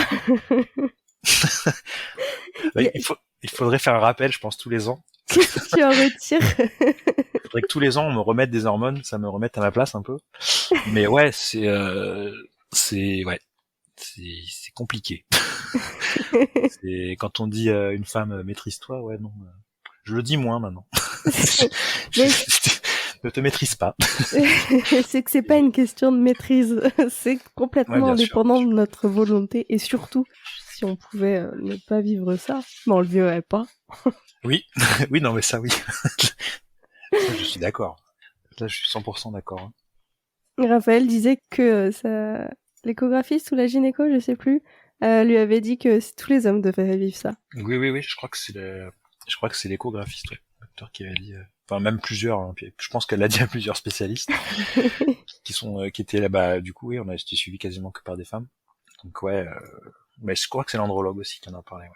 Il faudrait faire un rappel, je pense, tous les ans. qu'est-ce que tu en retires? Il faudrait que tous les ans on me remette des hormones, ça me remette à ma place un peu. Mais ouais, c'est compliqué. C'est quand on dit une femme maîtrise-toi, ouais non. Je le dis moins maintenant. Ne te maîtrise pas. C'est que c'est pas une question de maîtrise, c'est complètement Ouais, indépendant sûr. de notre volonté et surtout si on pouvait ne pas vivre ça, mais on le vivrait pas. Oui, oui non mais ça oui. Ça, je suis d'accord. Là je suis 100% d'accord. Hein. Raphaël disait que l'échographiste ou la gynéco, je sais plus, lui avait dit que tous les hommes devaient vivre ça. Oui, je crois que c'est l'échographiste, ouais, le docteur qui avait dit. Enfin même plusieurs. Hein, puis je pense qu'elle l'a dit à plusieurs spécialistes qui étaient là-bas. Du coup, oui, on a été suivis quasiment que par des femmes. Donc ouais, mais je crois que c'est l'andrologue aussi qui en a parlé. Ouais.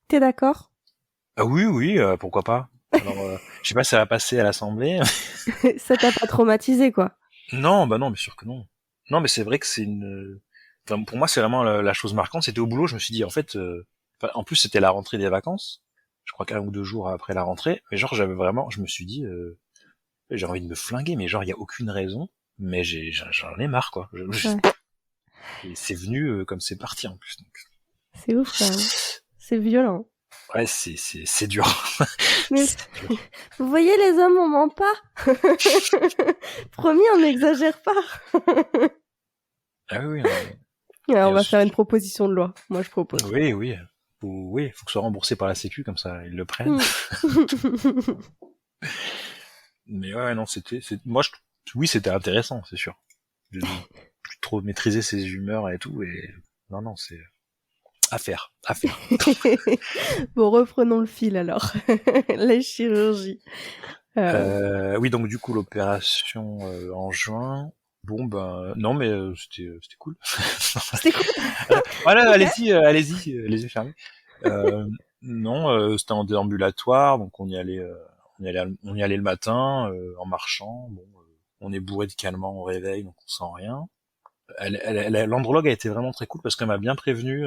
T'es d'accord? Ah oui, pourquoi pas. Alors, je sais pas si ça va passer à l'Assemblée. Ça t'a pas traumatisé, quoi? Non, bah non, bien sûr que non. Non, mais c'est vrai que c'est une. Enfin, pour moi, c'est vraiment la chose marquante. C'était au boulot, je me suis dit, en fait, en plus c'était la rentrée des vacances. Je crois qu'un ou 2 jours après la rentrée. Mais genre, je me suis dit, j'ai envie de me flinguer, mais genre, il y a aucune raison. Mais j'en ai marre, quoi. Ouais. Et c'est venu comme c'est parti en plus. Donc. C'est ouf, ça. C'est violent. Ouais, c'est dur. Mais C'est dur. vous voyez, les hommes, on ment pas. Promis, on n'exagère pas. Ah oui. Alors, on va faire une proposition de loi. Moi, je propose. Oui. Oui, faut que ce soit remboursé par la Sécu, comme ça, ils le prennent. Mais ouais, non, oui, c'était intéressant, c'est sûr. De plus trop maîtriser ses humeurs et tout, et non, c'est à faire. Bon, reprenons le fil, alors. La chirurgie. Oui, donc du coup, l'opération en juin, bon, ben, non, mais c'était cool. C'était cool. Voilà, Okay. allez-y, les yeux fermés. Non, c'était en déambulatoire, donc on y allait le matin en marchant. Bon, on est bourré de calmants au réveil, donc on sent rien. L'andrologue a été vraiment très cool parce qu'elle m'a bien prévenu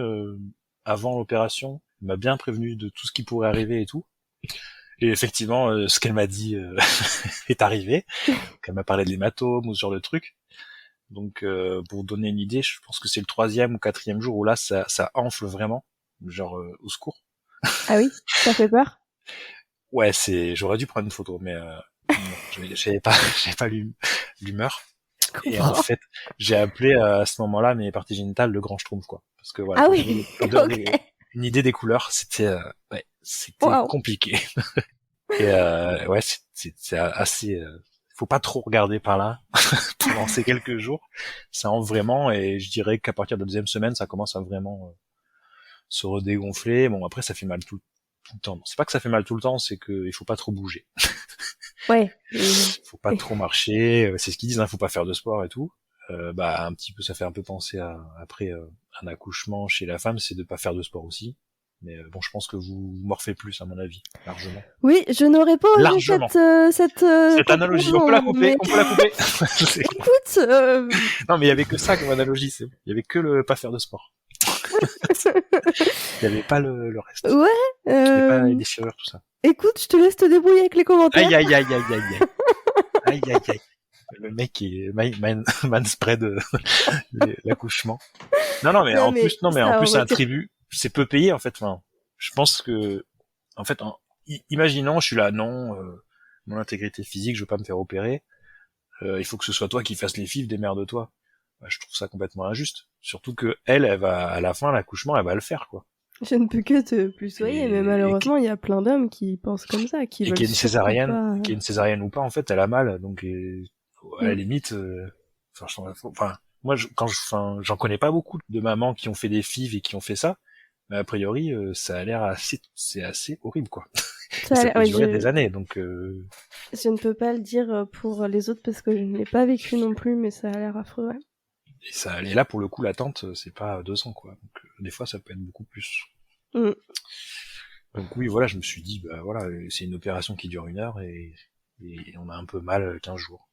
avant l'opération. Elle m'a bien prévenu de tout ce qui pourrait arriver et tout. Et effectivement, ce qu'elle m'a dit est arrivé. Elle m'a parlé de l'hématome ou ce genre de trucs. Donc, pour donner une idée, je pense que c'est le 3e ou 4e jour où là, ça enfle vraiment. Genre, au secours. Ah oui, ça fait peur? Ouais, j'aurais dû prendre une photo, mais non, j'avais pas l'humeur. Et en fait, j'ai appelé à ce moment-là mes parties génitales le grand schtroumpf, quoi. Parce que voilà, Ah pour oui, donner ok. une idée des couleurs, c'était Wow. compliqué. Et ouais, c'est assez. Faut pas trop regarder par là pendant ces quelques jours. Ça enfle vraiment, et je dirais qu'à partir de la 2e semaine, ça commence à vraiment se redégonfler. Bon, après, ça fait mal tout le temps. C'est pas que ça fait mal tout le temps, c'est que il faut pas trop bouger. Ouais. Faut pas trop marcher. C'est ce qu'ils disent, hein, faut pas faire de sport et tout. Un petit peu, ça fait un peu penser à après un accouchement chez la femme, c'est de pas faire de sport aussi. Mais bon, je pense que vous morfez plus, à mon avis, largement. Oui, je n'aurais pas osé Largement. cette Analogie, on peut la couper, mais on peut la couper. écoute, Non, mais il y avait que ça comme analogie, c'est bon. Il y avait que le pas faire de sport. Il y avait pas le reste. ouais, Il y avait pas les déchirures, tout ça. écoute, je te laisse te débrouiller avec les commentaires. Aïe, aïe, aïe, aïe, aïe, aïe. Aïe, aïe, aïe. Le mec qui est manspread l'accouchement. Non, mais en plus, c'est un tribut. C'est peu payé, en fait. Enfin, je pense que, en fait, imaginons, je suis là, non, mon intégrité physique, je veux pas me faire opérer. Il faut que ce soit toi qui fasses les FIV, démerde-toi. Bah, je trouve ça complètement injuste. Surtout que elle va, à la fin, l'accouchement, elle va le faire, quoi. Je ne peux que te plus soyer, mais malheureusement, il y a plein d'hommes qui pensent comme ça, qui veulent qu'il y ait une césarienne ou pas, en fait, elle a mal, donc à la limite, moi, j'en connais pas beaucoup de mamans qui ont fait des FIV et qui ont fait ça, mais a priori, ça a l'air c'est assez horrible, quoi. Ça peut durer des années, donc. Je ne peux pas le dire pour les autres parce que je ne l'ai pas vécu non plus, mais ça a l'air affreux, ouais. Et ça, et là, pour le coup, l'attente, c'est pas 2 ans, quoi. Donc, des fois, ça peut être beaucoup plus. Donc oui, voilà, je me suis dit, bah voilà, c'est une opération qui dure 1 heure et on a un peu mal 15 jours.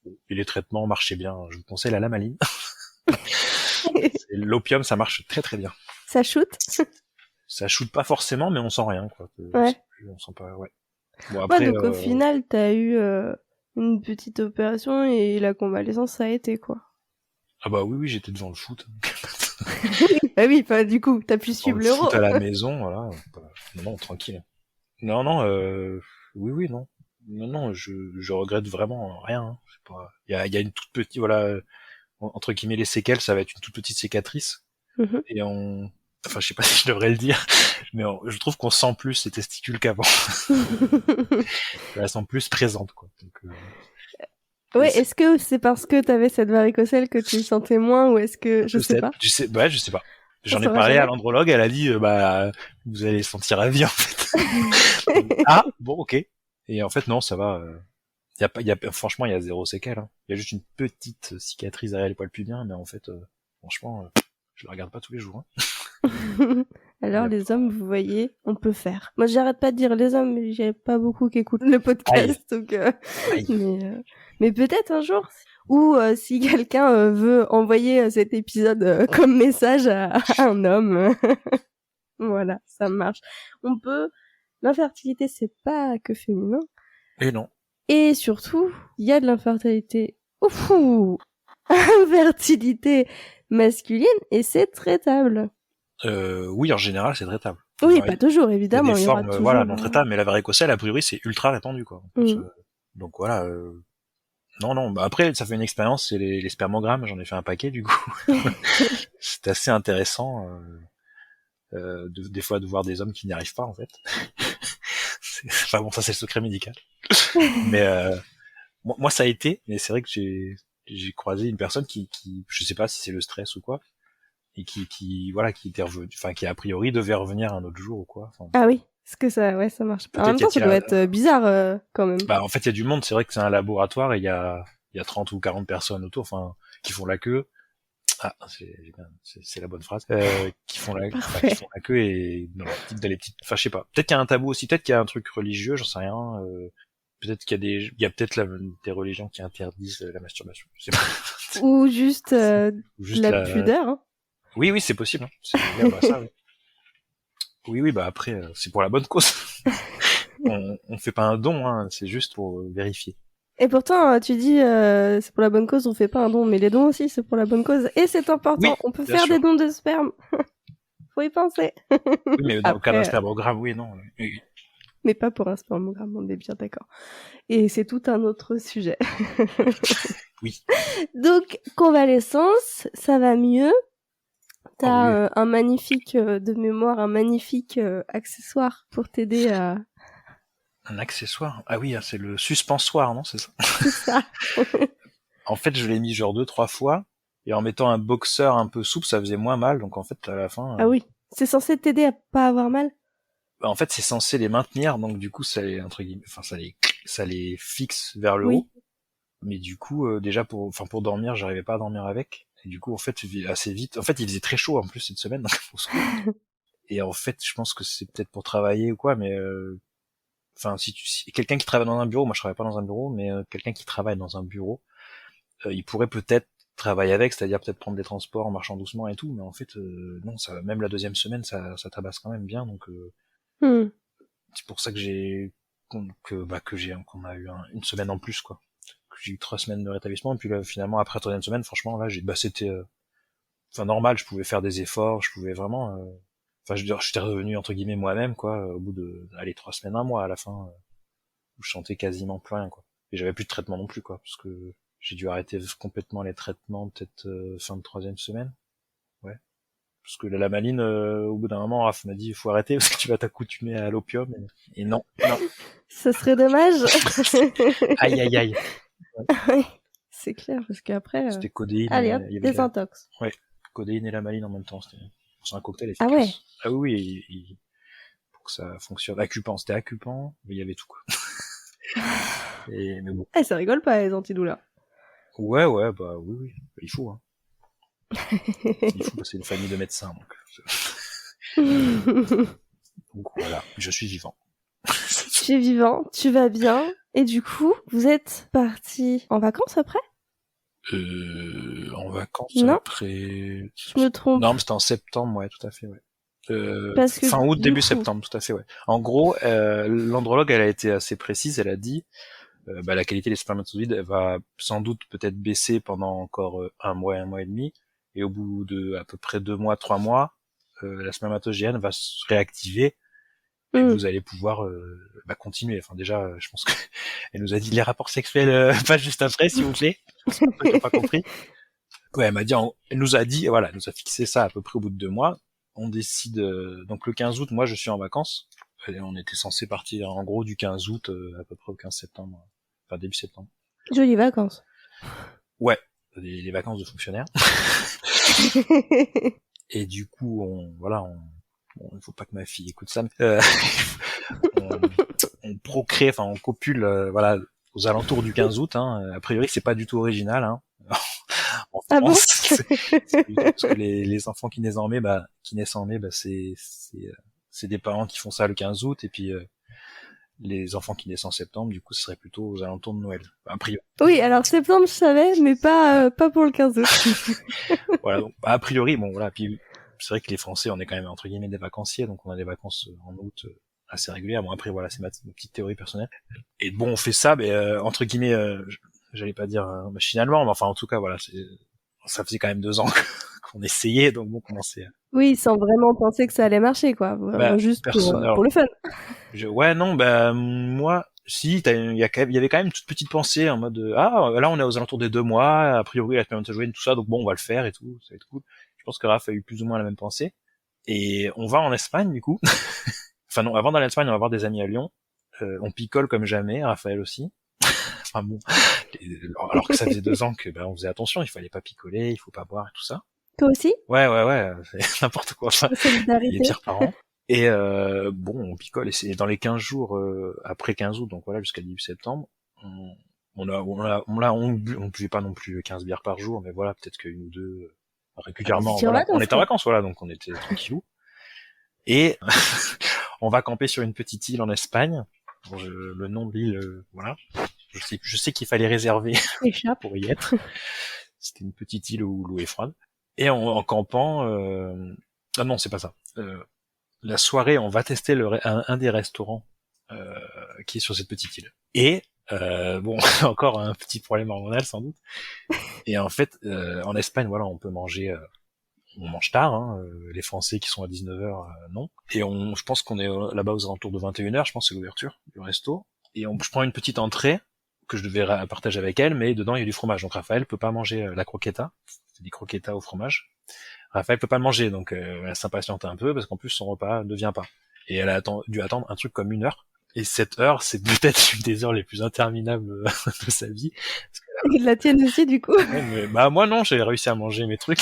Et les traitements marchaient bien. Je vous conseille la lamaline. L'opium, ça marche très très bien. Ça shoot? Ça shoot pas forcément, mais on sent rien, quoi. Ouais. On sent pas, ouais. Bon, après, donc au final, t'as eu une petite opération et la convalescence, ça a été, quoi. Ah bah oui, j'étais devant le foot. Ah oui, bah, du coup, t'as pu suivre l'Euro. Foot à la maison, voilà. Non, tranquille. Non, oui, non. Non, je regrette vraiment rien. Hein. Il y a une toute petite, voilà, entre guillemets, les séquelles, ça va être une toute petite cicatrice. Et enfin, je sais pas si je devrais le dire, mais je trouve qu'on sent plus ces testicules qu'avant. Elles sont plus présentes, quoi. Donc, ouais, est-ce que c'est parce que t'avais cette varicocèle que tu sentais moins, ou est-ce que je sais pas. Je sais pas. J'en ai parlé à l'andrologue, elle a dit bah vous allez sentir à vie en fait. Ah bon, ok. Et en fait non, ça va. Franchement, il y a 0 séquelle. Hein. Il y a juste une petite cicatrice derrière les poils pubiens, mais en fait, franchement, je la regarde pas tous les jours. Hein. Alors les hommes, vous voyez, on peut faire. Moi, j'arrête pas de dire les hommes, mais j'ai pas beaucoup qui écoutent le podcast, donc. Mais peut-être un jour, ou si quelqu'un veut envoyer cet épisode comme message à un homme, voilà, ça marche. On peut. L'infertilité, c'est pas que féminin. Et non. Et surtout, il y a de l'infertilité. Infertilité masculine, et c'est traitable. Oui, en général, c'est traitable. Oui, pas toujours, évidemment. Il y a des formes, voilà, non traitables, mais la varicocèle, a priori, c'est ultra répandu, quoi. Donc voilà. Non, bah après, ça fait une expérience, c'est les spermogrammes, j'en ai fait un paquet, du coup. C'est assez intéressant, des fois, de voir des hommes qui n'y arrivent pas, en fait. Enfin bon, ça, c'est le secret médical. Mais, moi, ça a été, mais c'est vrai que j'ai croisé une personne qui, je sais pas si c'est le stress ou quoi, et qui était revenu, enfin, qui a priori devait revenir un autre jour ou quoi. Enfin, ah oui, parce que ça marche pas. En même temps, ça doit être bizarre, quand même. Bah, en fait, il y a du monde, c'est vrai que c'est un laboratoire et il y a 30 ou 40 personnes autour, enfin, qui font la queue. Ah, c'est la bonne phrase. Qui font la queue et dans les petites, enfin, je sais pas. Peut-être qu'il y a un tabou aussi, peut-être qu'il y a un truc religieux, j'en sais rien. Peut-être qu'il y a peut-être des religions qui interdisent la masturbation. Je sais pas. Ou juste la pudeur. Hein. Oui, c'est possible. Hein. Bah, ça, oui. Oui, bah après, c'est pour la bonne cause. on fait pas un don, hein, c'est juste pour vérifier. Et pourtant, tu dis, c'est pour la bonne cause, on fait pas un don, mais les dons aussi, c'est pour la bonne cause. Et c'est important, on peut faire des dons de sperme. Faut y penser. Oui, mais dans le cas d'un spermogramme, oui, non. Oui. Mais pas pour un spermogramme, on est bien d'accord. Et c'est tout un autre sujet. Oui. Donc, convalescence, ça va mieux. T'as un magnifique, de mémoire, un magnifique accessoire pour t'aider à... Un accessoire? Ah oui, c'est le suspensoire, non? C'est ça? C'est ça. En fait, je l'ai mis genre 2-3 fois, et en mettant un boxeur un peu souple, ça faisait moins mal, donc en fait, à la fin... Ah oui. C'est censé t'aider à pas avoir mal? Bah, en fait, c'est censé les maintenir, donc du coup, ça les, entre guillemets, enfin, ça les fixe vers le haut. Mais du coup, déjà pour dormir, j'arrivais pas à dormir avec. Et du coup, en fait, assez vite, en fait, il faisait très chaud en plus cette semaine, donc Et en fait, je pense que c'est peut-être pour travailler ou quoi, mais enfin, si quelqu'un qui travaille dans un bureau, moi je travaille pas dans un bureau, mais quelqu'un qui travaille dans un bureau, il pourrait peut-être travailler avec, c'est-à-dire peut-être prendre des transports en marchant doucement et tout, mais en fait, non, ça, même la deuxième semaine, ça tabasse quand même bien, donc c'est pour ça que qu'on a eu une semaine en plus, quoi. Que j'ai eu 3 semaines de rétablissement, et puis là, finalement, après la troisième semaine, franchement, là, c'était, enfin, normal, je pouvais faire des efforts, je pouvais vraiment, enfin, je veux dire, j'étais revenu, entre guillemets, moi-même, quoi, au bout de, allez, 3 semaines, un mois, à la fin, où je sentais quasiment plus rien, quoi. Et j'avais plus de traitement non plus, quoi, parce que j'ai dû arrêter complètement les traitements, peut-être, fin de troisième semaine. Ouais. Parce que la maline, au bout d'un moment, Raph m'a dit, il faut arrêter parce que tu vas t'accoutumer à l'opium. Et non, non. Ça serait dommage. Aïe, aïe, aïe. Oui, c'est clair, parce qu'après... C'était codéine. Allez hop, il y avait désintox. Ouais, codéine et la maline en même temps. C'est un cocktail Ah efficace. ouais. Ah oui, pour que ça fonctionne. Acupan, c'était acupan, mais il y avait tout, quoi. Mais bon. Ça rigole pas, les antidouleurs. Ouais, bah oui, il faut, hein. Il faut, c'est une famille de médecins, donc voilà, je suis vivant. Tu es vivant, tu vas bien, et du coup, vous êtes partis en vacances après? En vacances Non. après... Je me trompe. Non, mais c'était en septembre, ouais, tout à fait, ouais. Parce que fin août, du début coup... septembre, tout à fait, ouais. En gros, l'andrologue, elle a été assez précise, elle a dit, la qualité des spermatozoïdes, elle va sans doute peut-être baisser pendant encore un mois et demi, et au bout de à peu près 2 mois, 3 mois, la spermatogène va se réactiver, puis vous allez pouvoir continuer. Enfin déjà, je pense que elle nous a dit les rapports sexuels pas juste après, s'il vous plaît. J'ai pas compris. Ouais, elle m'a dit, elle nous a dit, voilà, elle nous a fixé ça à peu près au bout de 2 mois. On décide donc le 15 août, moi je suis en vacances. Et on était censé partir en gros du 15 août à peu près au 15 septembre, enfin début septembre. Jolies vacances. Ouais, les vacances de fonctionnaires. Et du coup, il faut pas que ma fille écoute ça, mais on procrée, enfin on copule, voilà, aux alentours du 15 août. Hein. A priori, c'est pas du tout original. Hein. En Ah bon? France, parce que les enfants qui naissent en mai, c'est des parents qui font ça le 15 août, et puis les enfants qui naissent en septembre, du coup, ce serait plutôt aux alentours de Noël. A priori. Oui, alors septembre, je savais, mais pas pour le 15 août. Voilà, donc, a priori, bon, voilà, puis c'est vrai que les Français, on est quand même, entre guillemets, des vacanciers, donc on a des vacances en août assez régulières. Bon, après, voilà, c'est ma petite théorie personnelle. Et bon, on fait ça, mais entre guillemets, j'allais pas dire machinalement, mais enfin, en tout cas, voilà, ça faisait quand même 2 ans qu'on essayait, donc bon, on commençait. Oui, sans vraiment penser que ça allait marcher, quoi. Vraiment juste pour le fun. Ouais, non, moi, si, il y avait quand même une toute petite pensée en mode, là, on est aux alentours des 2 mois, a priori, la spermatozoïde, tout ça, donc bon, on va le faire et tout, ça va être cool. Je pense que Raph a eu plus ou moins la même pensée. Et on va en Espagne, du coup. Enfin non, avant d'aller en Espagne, on va voir des amis à Lyon. On picole comme jamais, Raphaël aussi. Enfin bon, alors que ça faisait 2 ans que on faisait attention, il fallait pas picoler, il faut pas boire et tout ça. Toi aussi? Ouais, c'est n'importe quoi. Enfin, les pires parents. Et on picole, et c'est dans les 15 jours après 15 août, donc voilà, jusqu'à début septembre, on buvait pas non plus 15 bières par jour, mais voilà, peut-être qu'une ou deux régulièrement. Voilà. On était en vacances, voilà, donc on était tranquillou. Et on va camper sur une petite île en Espagne. Le nom de l'île, voilà. Je sais qu'il fallait réserver pour y être. C'était une petite île où l'eau est froide. Et en campant, ah non, c'est pas ça. La soirée, on va tester un des restaurants qui est sur cette petite île. Et encore un petit problème hormonal sans doute. Et en fait, en Espagne, voilà, on peut manger, on mange tard. Hein, les Français qui sont à 19h, non. Et je pense qu'on est là-bas aux alentours de 21h. Je pense que c'est l'ouverture du resto. Et je prends une petite entrée que je devais partager avec elle, mais dedans il y a du fromage. Donc Raphaël peut pas manger la croqueta. C'est des croquetas au fromage. Raphaël peut pas le manger, donc elle s'impatiente un peu parce qu'en plus son repas ne vient pas. Et elle a dû attendre un truc comme 1 heure. Et cette heure, c'est peut-être une des heures les plus interminables de sa vie. Et de la tienne aussi, du coup. Ouais, mais, moi non, j'ai réussi à manger mes trucs.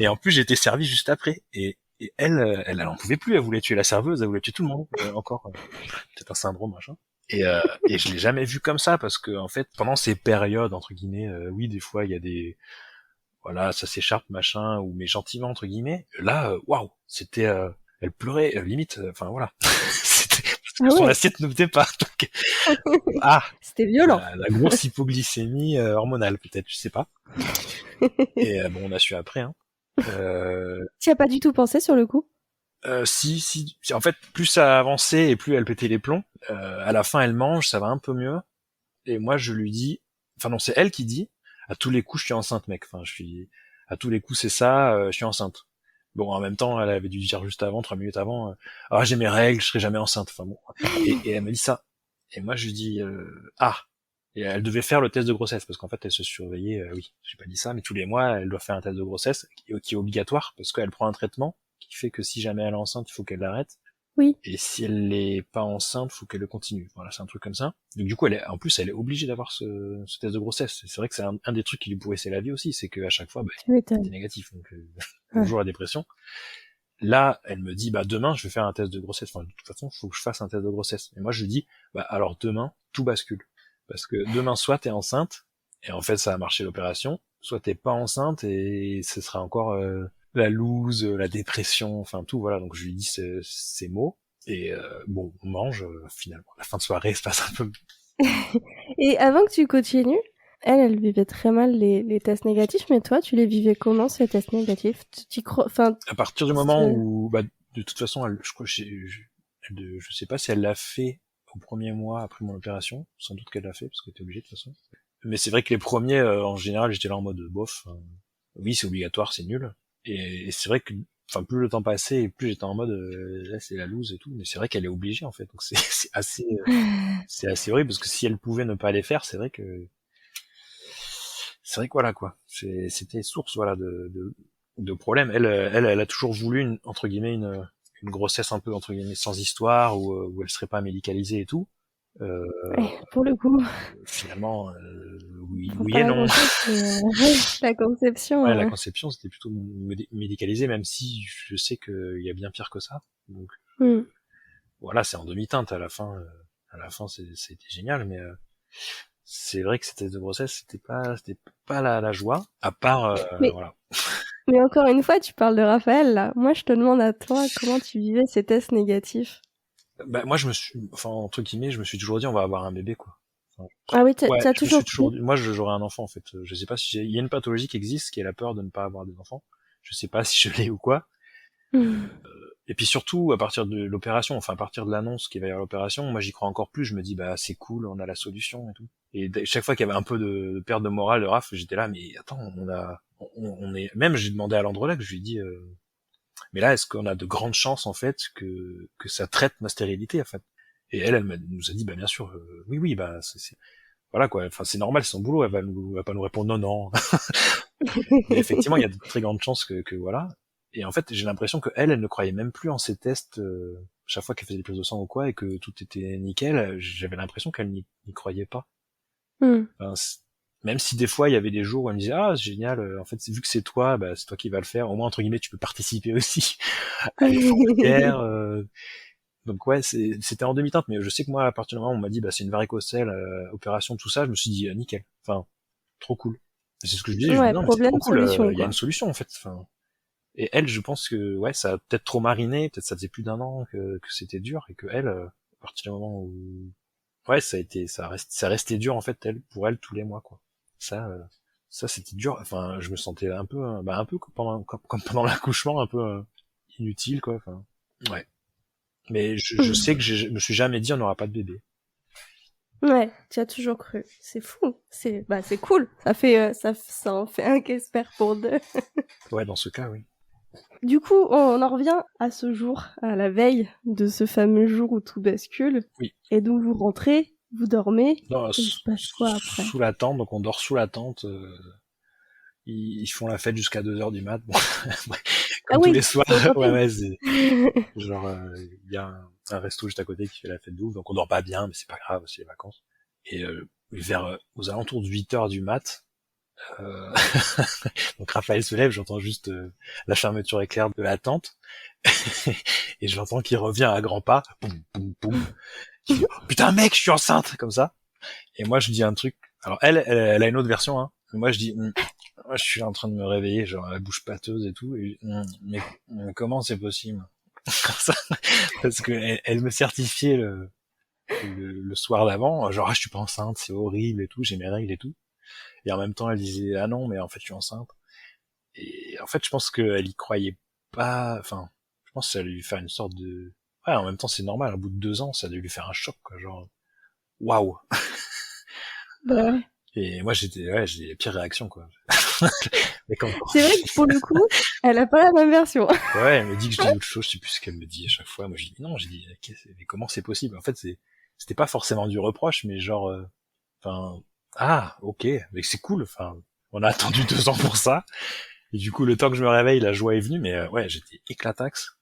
Et en plus, j'ai été servi juste après. Et elle en pouvait plus. Elle voulait tuer la serveuse, elle voulait tuer tout le monde. Encore, peut-être un syndrome, machin. Et je l'ai jamais vu comme ça parce que en fait, pendant ces périodes entre guillemets, oui, des fois il y a des voilà, ça s'écharpe machin, ou mais gentiment entre guillemets. Là, waouh, c'était elle pleurait, limite, enfin voilà. C'était, Ah son ouais, assiette ne venait pas. Donc, ah, c'était violent. la grosse hypoglycémie hormonale, peut-être, je sais pas. Et bon, on a su après, hein. Tu as pas du tout pensé sur le coup? Si. En fait, plus ça avançait et plus elle pétait les plombs. À la fin, elle mange, ça va un peu mieux. Et moi, je lui dis, enfin non, c'est elle qui dit, à tous les coups, je suis enceinte, mec. Enfin, à tous les coups, c'est ça, je suis enceinte. Bon, en même temps, elle avait dû dire juste avant, 3 minutes avant, ah, j'ai mes règles, je serai jamais enceinte. Enfin bon. Et elle me dit ça. Et moi, je lui dis, ah. Et elle devait faire le test de grossesse, parce qu'en fait, elle se surveillait, oui, j'ai pas dit ça, mais tous les mois, elle doit faire un test de grossesse, qui est obligatoire, parce qu'elle prend un traitement, qui fait que si jamais elle est enceinte, il faut qu'elle l'arrête. Oui. Et si elle n'est pas enceinte, faut qu'elle le continue. Voilà, c'est un truc comme ça. Donc du coup, en plus, elle est obligée d'avoir ce test de grossesse. C'est vrai que c'est un des trucs qui lui pourrissait la vie aussi, c'est qu'à chaque fois, Tu m'étonnes. c'était négatif. Donc Ouais. bonjour la dépression. Là, elle me dit, demain, je vais faire un test de grossesse. Enfin, de toute façon, il faut que je fasse un test de grossesse. Et moi, je lui dis, alors demain, tout bascule. Parce que demain, soit t'es enceinte, et en fait, ça a marché l'opération, soit t'es pas enceinte, et ce sera encore la loose, la dépression, enfin tout, voilà. Donc je lui dis ces mots, et bon, on mange, finalement. La fin de soirée se passe un peu... Et avant que tu continues, elle vivait très mal les tests négatifs, mais toi, tu les vivais comment, ces tests négatifs? Tu crois, enfin, À partir du moment où, de toute façon, je crois, je sais pas si elle l'a fait au premier mois après mon opération, sans doute qu'elle l'a fait, parce qu'elle était obligée de toute façon. Mais c'est vrai que les premiers, en général, j'étais là en mode bof, oui, c'est obligatoire, c'est nul. Et c'est vrai que, enfin, plus le temps passait, et plus j'étais en mode, là, c'est la loose et tout. Mais c'est vrai qu'elle est obligée, en fait. Donc c'est assez horrible, parce que si elle pouvait ne pas les faire, c'est vrai que voilà, quoi. C'était source, voilà, de problèmes. Elle a toujours voulu entre guillemets une grossesse un peu entre guillemets sans histoire, où elle serait pas médicalisée et tout. ouais, pour le coup, Finalement, oui, enfin, oui pas et la non. grossesse, mais la conception. Ouais, la conception, c'était plutôt médicalisé, même si je sais qu'il y a bien pire que ça. Donc Hmm. voilà, c'est en demi-teinte à la fin. C'était génial, mais c'est vrai que cette thèse de grossesse, c'était pas la joie. À part, Mais, voilà. mais encore une fois, tu parles de Raphaël, là. Moi, je te demande à toi, comment tu vivais ces tests négatifs? Moi, enfin, entre guillemets, je me suis toujours dit, on va avoir un bébé, quoi. Enfin, Ah oui, ouais, t'as je me suis toujours toujours cru? dit, moi, j'aurai un enfant, en fait. Je sais pas si il y a une pathologie qui existe, qui est la peur de ne pas avoir des enfants. Je sais pas si je l'ai ou quoi. Hmm. Et puis surtout, à partir de l'opération, enfin, à partir de l'annonce qu'il va y avoir l'opération, moi, j'y crois encore plus. Je me dis, c'est cool, on a la solution et tout. Et chaque fois qu'il y avait un peu de perte de morale, de raf, j'étais là, mais attends, on est, même j'ai demandé à l'andrologue, je lui ai dit, mais là, est-ce qu'on a de grandes chances, en fait, que ça traite ma stérilité, en fait? Et elle nous a dit, bien sûr, oui, voilà, quoi. Enfin, c'est normal, c'est son boulot, elle va pas nous répondre non, non. Mais effectivement, il y a de très grandes chances que voilà. Et en fait, j'ai l'impression que elle ne croyait même plus en ces tests, chaque fois qu'elle faisait des prises de sang ou quoi, et que tout était nickel. J'avais l'impression qu'elle n'y croyait pas. Hmm. Enfin, même si des fois il y avait des jours où elle me disait, ah, c'est génial, en fait, vu que c'est toi, c'est toi qui vas le faire. Au moins, entre guillemets, tu peux participer aussi à l'effort de guerre. Donc ouais, c'était en demi-teinte, mais je sais que moi, à partir du moment où on m'a dit, c'est une varicocèle, opération, tout ça, je me suis dit, nickel. Enfin, trop cool. C'est ce que je disais, je me dis, Ouais, non, mais c'est trop problème, cool, solution, il y a quoi. une solution, en fait. Enfin, et elle, je pense que, ouais, ça a peut-être trop mariné, peut-être ça faisait plus d'un an que c'était dur, et que elle, à partir du moment où, ouais, ça restait dur, en fait, pour elle, tous les mois, quoi. Ça, ça, c'était dur. Enfin, je me sentais un peu, un peu comme pendant l'accouchement, un peu inutile, quoi. Enfin, ouais. Mais je sais que je me suis jamais dit on n'aura pas de bébé. Ouais, tu as toujours cru. C'est fou. C'est cool. Ça fait ça en fait un qui espère pour deux. Ouais, dans ce cas, oui. Du coup, on en revient à ce jour, à la veille de ce fameux jour où tout bascule. Oui. Et donc vous rentrez, vous dormez. Non, Et il se passe quoi après? sous la tente, donc on dort sous la tente. Ils font la fête jusqu'à 2 heures du mat. Bon, Ah comme tous oui, les soirs. c'est au Ouais, camping. genre, il y a un resto juste à côté qui fait la fête d'ouf, donc on dort pas bien, mais c'est pas grave, c'est les vacances. Et vers aux alentours de 8 heures du mat, euh, donc Raphaël se lève, j'entends juste la fermeture éclair de la tente, et j'entends qu'il revient à grands pas, boum, boum, boum. Je dis, oh, putain mec, je suis enceinte, comme ça. Et moi je dis un truc. Alors elle a une autre version, hein. Mais moi je dis, moi je suis en train de me réveiller, genre la bouche pâteuse et tout. Et, mais comment c'est possible? comme ça, parce que elle me certifiait le soir d'avant, genre, je suis pas enceinte, c'est horrible et tout, j'ai mes règles et tout. Et en même temps, elle disait, ah non, mais en fait, je suis enceinte. Et en fait, je pense qu'elle y croyait pas, enfin, je pense que ça allait lui faire une sorte de, ouais, en même temps, c'est normal, au bout de 2 ans, ça a dû lui faire un choc, quoi, genre, waouh. Bah ouais. Et moi, j'ai les pires réactions, quoi. Mais quand, C'est vrai que pour le coup, elle a pas la même version. ouais, elle me dit que je dis autre chose, je sais plus ce qu'elle me dit à chaque fois. Moi, je dis non, je dis, mais comment c'est possible? En fait, c'était pas forcément du reproche, mais genre, enfin, ah, ok, mais c'est cool, enfin, on a attendu 2 ans pour ça. Et du coup, le temps que je me réveille, la joie est venue, mais ouais, j'étais éclataxe.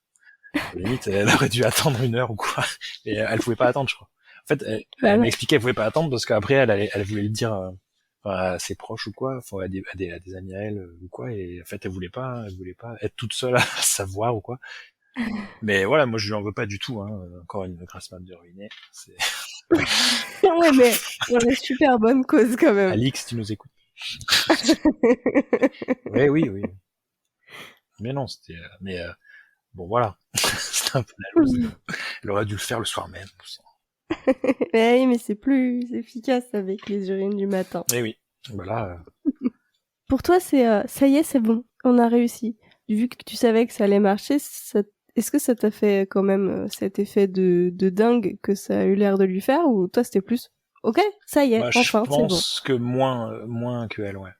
Limite, elle aurait dû attendre 1 heure ou quoi. Et elle pouvait pas attendre, je crois. En fait, elle m'a expliqué qu'elle pouvait pas attendre parce qu'après, elle voulait le dire à ses proches ou quoi, enfin, à des amis à elle ou quoi. Et en fait, elle voulait pas être toute seule à savoir ou quoi. Mais voilà, moi, je lui en veux pas du tout. Hein. Encore une grasse mat de ruiner. Ouais, mais on a super bonne cause quand même. Alix, tu nous écoutes. Oui. Mais non, c'était. Mais bon, voilà. C'était un peu la loose. Elle aurait dû le faire le soir même. Mais c'est plus efficace avec les urines du matin. Eh oui. Voilà. Pour toi, c'est ça y est, c'est bon, on a réussi. Vu que tu savais que ça allait marcher, est-ce que ça t'a fait quand même cet effet de dingue que ça a eu l'air de lui faire, ou toi c'était plus ok, ça y est, Bah, enfin, c'est bon. je pense que moins que elle, ouais.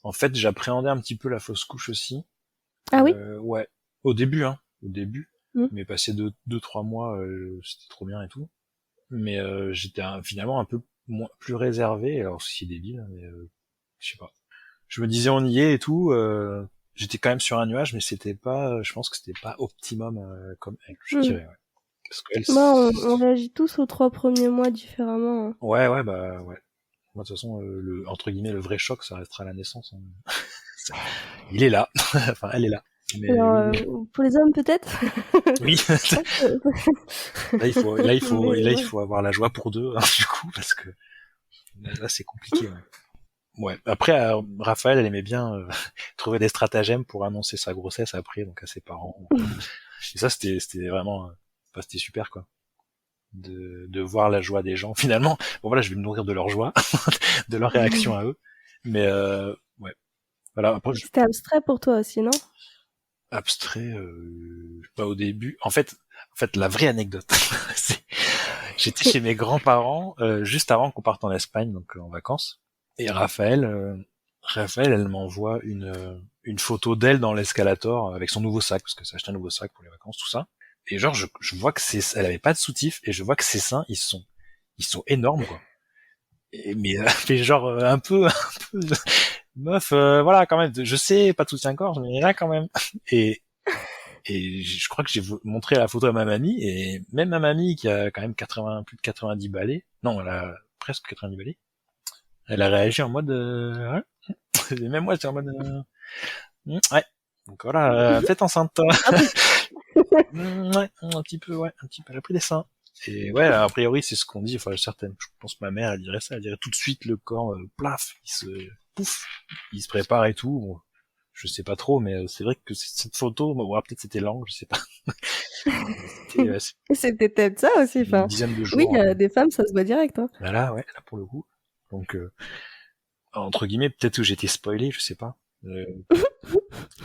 En fait, j'appréhendais un petit peu la fausse couche aussi. Ah oui. Ouais. Au début. Mm. Mais passé 2-3 mois, c'était trop bien et tout. Mais j'étais finalement un peu plus réservé. Alors c'est débile, mais je sais pas. Je me disais on y est et tout. J'étais quand même sur un nuage, mais c'était pas. Je pense que c'était pas optimum comme elle, je dirais. Ouais. Parce qu'elle. Bah, on réagit tous aux 3 premiers mois différemment. Hein. Ouais, bah ouais. Moi, de toute façon, entre guillemets, le vrai choc, ça restera la naissance. Hein. Il est là. Enfin, elle est là. Mais alors, pour les hommes peut-être. oui. Là, il faut avoir la joie pour 2, hein, du coup, parce que là, c'est compliqué. Ouais. Après, Raphaël, elle aimait bien trouver des stratagèmes pour annoncer sa grossesse après, donc à ses parents. Et ça, c'était vraiment, c'était super, quoi. De voir la joie des gens. Finalement, bon voilà, je vais me nourrir de leur joie, de leur réaction à eux. Mais ouais. Voilà. Après, c'était abstrait pour toi aussi, non? Abstrait, pas au début. En fait, la vraie anecdote, j'étais chez mes grands-parents juste avant qu'on parte en Espagne, donc en vacances. Et Raphaël, elle m'envoie une photo d'elle dans l'escalator avec son nouveau sac, parce que ça acheté un nouveau sac pour les vacances, tout ça. Et genre, je vois que elle avait pas de soutif, et je vois que ses seins, ils sont énormes, quoi. Mais genre un peu meuf, voilà, quand même, je sais, pas de soutien-gorge, mais là, quand même. Et je crois que j'ai montré la photo à ma mamie, et même ma mamie, qui a quand même plus de 90 balais, non, elle a presque 90 balais, elle a réagi en mode, ouais. Et même moi, j'étais en mode, ouais. Donc voilà, faites enceinte. Ouais, un petit peu, elle a pris des seins. Et ouais, a priori, c'est ce qu'on dit, enfin, certaines, je pense que ma mère, elle dirait ça, elle dirait tout de suite le corps, plaf, il se prépare et tout. Bon, je sais pas trop, mais c'est vrai que cette photo, bon, peut-être c'était l'angle, je sais pas. C'était peut-être ça aussi, enfin. Une dizaine de jours. Oui, il y a des femmes, ça se voit direct, hein. Là, ouais, là, pour le coup. Donc, entre guillemets, peut-être que j'ai été spoilé, je sais pas.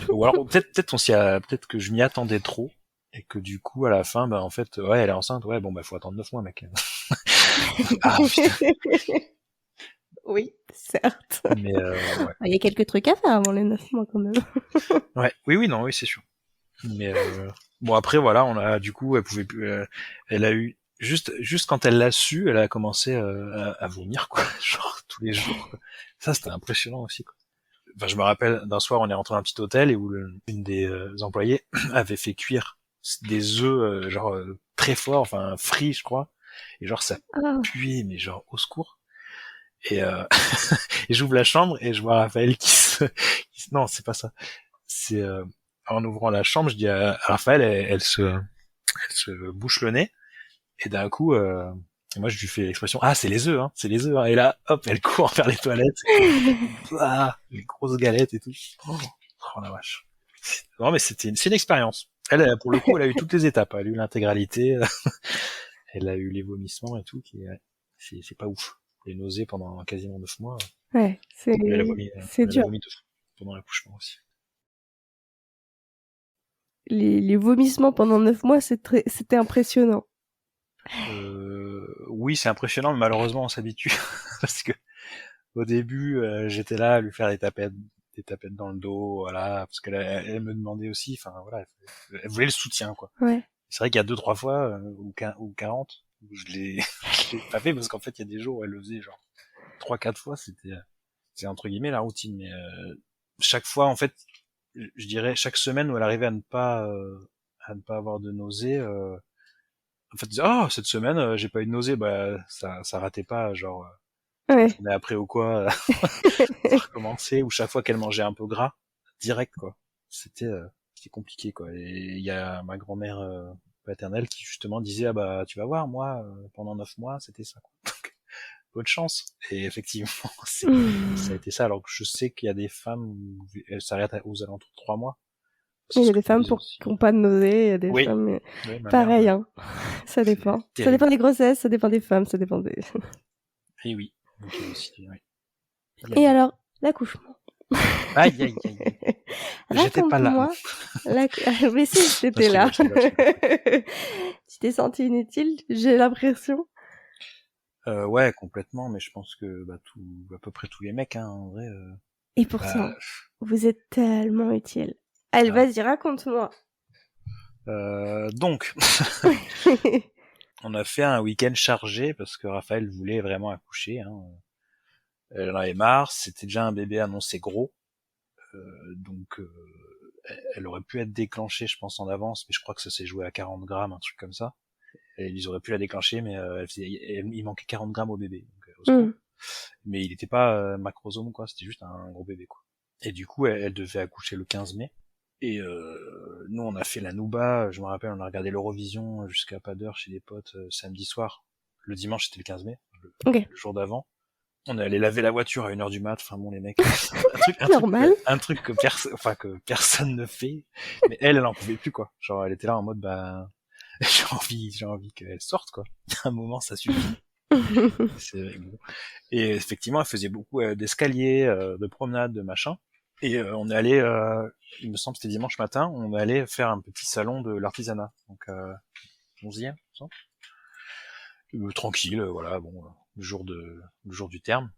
Ou alors, peut-être que je m'y attendais trop. Et que du coup, à la fin, bah, en fait, ouais, elle est enceinte, ouais, bon, bah, faut attendre 9 mois, mec. Ah, putain. Oui, certes. Mais, ouais. Il y a quelques trucs à faire avant les 9 mois, quand même. Ouais, oui, c'est sûr. Mais, bon, après, voilà, du coup, elle pouvait plus, elle a eu, juste quand elle l'a su, elle a commencé, à vomir, quoi. Genre, tous les jours, quoi. Ça, c'était impressionnant aussi, quoi. Enfin, je me rappelle, d'un soir, on est rentré dans un petit hôtel et où une des employés avait fait cuire des œufs genre très forts, enfin frits je crois, et genre ça puait, mais genre au secours. Et, et j'ouvre la chambre et je vois Raphaël non, c'est pas ça, c'est en ouvrant la chambre, je dis à Raphaël, elle se bouche le nez, et d'un coup moi je lui fais l'expression, ah c'est les œufs, hein, c'est les œufs, hein. Et là hop, elle court vers les toilettes, les grosses galettes et tout. Oh la vache. Non mais c'est une expérience. Pour le coup, elle a eu toutes les étapes. Elle a eu l'intégralité. Elle a eu les vomissements et tout. Ouais, c'est pas ouf. Les nausées pendant quasiment 9 mois. Ouais, Elle a c'est dur. vomi 2 fois pendant l'accouchement aussi. Les vomissements pendant 9 mois, c'était impressionnant. Oui, c'est impressionnant, mais malheureusement, on s'habitue. Parce que au début, j'étais là à lui faire des tapettes dans le dos, voilà, parce elle me demandait aussi, enfin voilà, elle voulait le soutien, quoi. Ouais. C'est vrai qu'il y a 2-3 fois, ou 40, où je l'ai pas fait, parce qu'en fait, il y a des jours où elle le faisait, genre 3-4 fois, c'est entre guillemets la routine, mais chaque fois, en fait, je dirais, chaque semaine où elle arrivait à ne pas avoir de nausée, en fait, oh, cette semaine, j'ai pas eu de nausée, bah, ça ratait pas, genre, Ouais. journée après ou quoi, ça recommençait, ou chaque fois qu'elle mangeait un peu gras, direct, quoi. C'était compliqué, quoi. Et il y a ma grand-mère paternelle qui, justement, disait, ah bah, tu vas voir, moi, pendant 9 mois, c'était ça, quoi. Donc, bonne chance. Et effectivement, ça a été ça, alors que je sais qu'il y a des femmes où elles s'arrêtent aux alentours de 3 mois. Il y a des femmes qui n'ont pas de nausée, il y a des femmes... Oui, pareil, hein. Ça dépend. Ça dépend des grossesses, ça dépend des femmes, ça dépend des... Et oui. Donc, il y a aussi, oui. Et alors, l'accouchement. Aïe, aïe, aïe. J'étais pas là. Mais si, t'étais là. Tu t'es senti inutile, j'ai l'impression. Ouais, complètement, mais je pense que à peu près tous les mecs, hein, en vrai. Et pourtant, vous êtes tellement utile. Allez, vas-y, raconte-moi. Donc, on a fait un week-end chargé parce que Raphaël voulait vraiment accoucher. Hein. Elle en avait marre, c'était déjà un bébé annoncé gros, donc elle aurait pu être déclenchée, je pense, en avance, mais je crois que ça s'est joué à 40 grammes, un truc comme ça. Et ils auraient pu la déclencher, mais il manquait 40 grammes au bébé. Donc, mais il n'était pas macrosome, quoi, c'était juste un gros bébé, quoi. Et du coup, elle devait accoucher le 15 mai. Et nous, on a fait la Nouba, je me rappelle, on a regardé l'Eurovision jusqu'à pas d'heure chez des potes samedi soir. Le dimanche, c'était le 15 mai, le jour d'avant. On est allé laver la voiture à 1h du mat, enfin bon, les mecs, un truc que personne ne fait. Mais elle en pouvait plus, quoi. Genre, elle était là en mode, bah, j'ai envie qu'elle sorte, quoi. À un moment, ça suffit. Bon. Et effectivement, elle faisait beaucoup d'escaliers, de promenades, de machin. Et on est allé, il me semble que c'était dimanche matin, on est allé faire un petit salon de l'artisanat. Donc 11e, tranquille, voilà, bon, le jour du terme.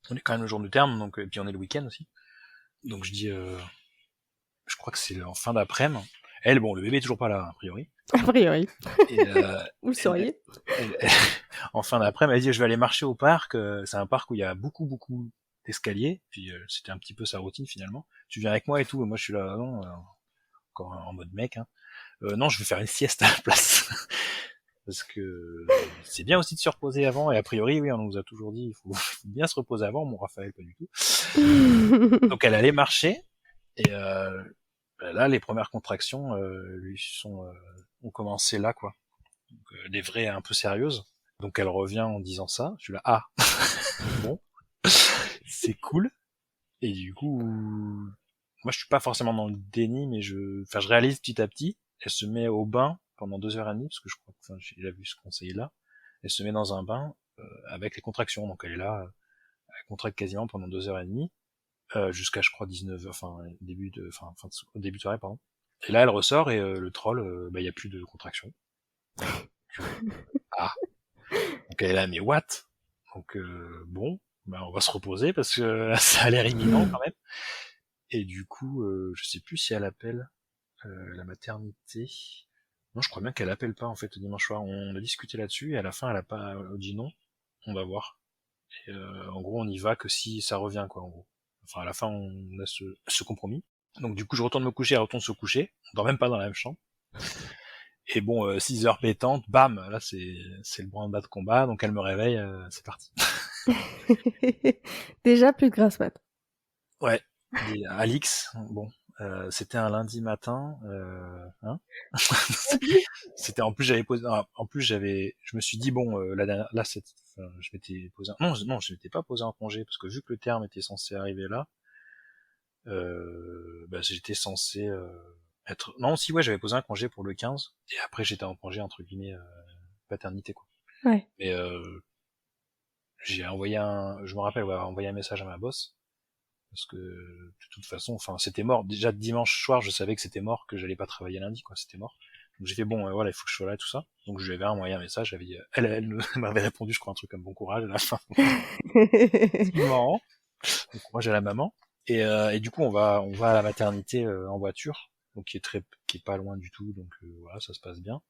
On est quand même le jour du terme, donc et puis on est le week-end aussi. Donc je dis, je crois que c'est en fin d'après-midi. Elle, bon, le bébé est toujours pas là, a priori. A priori. Et, vous le sauriez. En fin d'après-midi, elle dit, je vais aller marcher au parc. C'est un parc où il y a beaucoup d'escaliers. Puis c'était un petit peu sa routine finalement. Tu viens avec moi et tout. Et moi, je suis là, non, encore en mode mec. Hein. Non, je vais faire une sieste à la place. Parce que c'est bien aussi de se reposer avant. Et a priori, oui, on nous a toujours dit, il faut bien se reposer avant. Mon Raphaël, pas du tout. Donc elle allait marcher. Et là, les premières contractions ont commencé là, quoi. Donc, des vraies un peu sérieuses. Donc elle revient en disant ça. Je suis là, ah, bon, c'est cool. Et du coup, moi je suis pas forcément dans le déni, mais je réalise petit à petit. Elle se met au bain pendant 2h30, parce que je crois que j'ai déjà vu ce conseil-là. Elle se met dans un bain avec les contractions. Donc elle est là, elle contracte quasiment pendant 2h30. Jusqu'à je crois 19h, début de soirée, pardon. Et là elle ressort et le troll, il y a plus de contraction. Ah. Donc elle est là, mais what? Donc bon, on va se reposer parce que ça a l'air imminent quand même. Et du coup, je sais plus si elle appelle la maternité. Non, je crois bien qu'elle appelle pas en fait le dimanche soir. On a discuté là-dessus et à la fin elle a pas dit non. On va voir. Et en gros on y va que si ça revient, quoi, en gros. Enfin, à la fin, on a ce compromis. Donc, du coup, je retourne me coucher, elle retourne se coucher. On dort même pas dans la même chambre. Et bon, 6 heures pétantes, bam, là, c'est le branle-bas de combat. Donc, elle me réveille, c'est parti. Déjà, plus de grasse mat. Ouais. Et Alix, bon, c'était un lundi matin, hein. C'était, en plus, je me suis dit, bon, je m'étais posé, non, je m'étais pas posé un congé, parce que vu que le terme était censé arriver là, j'étais censé Non, si, ouais, j'avais posé un congé pour le 15, et après j'étais en congé, entre guillemets, paternité, quoi. Ouais. Mais j'ai envoyé je me rappelle, ouais, envoyé un message à ma boss, parce que de toute façon, enfin, c'était mort. Déjà dimanche soir, je savais que c'était mort, que j'allais pas travailler lundi, quoi, c'était mort. Donc j'ai fait bon, voilà, il faut que je sois là, tout ça. Donc je lui avais envoyé un message, j'avais dit, elle m'avait répondu, je crois, un truc comme bon courage à la fin. C'est marrant. Bon courage à la maman. Et du coup, on va à la maternité en voiture, donc qui est pas loin du tout, donc voilà, ça se passe bien.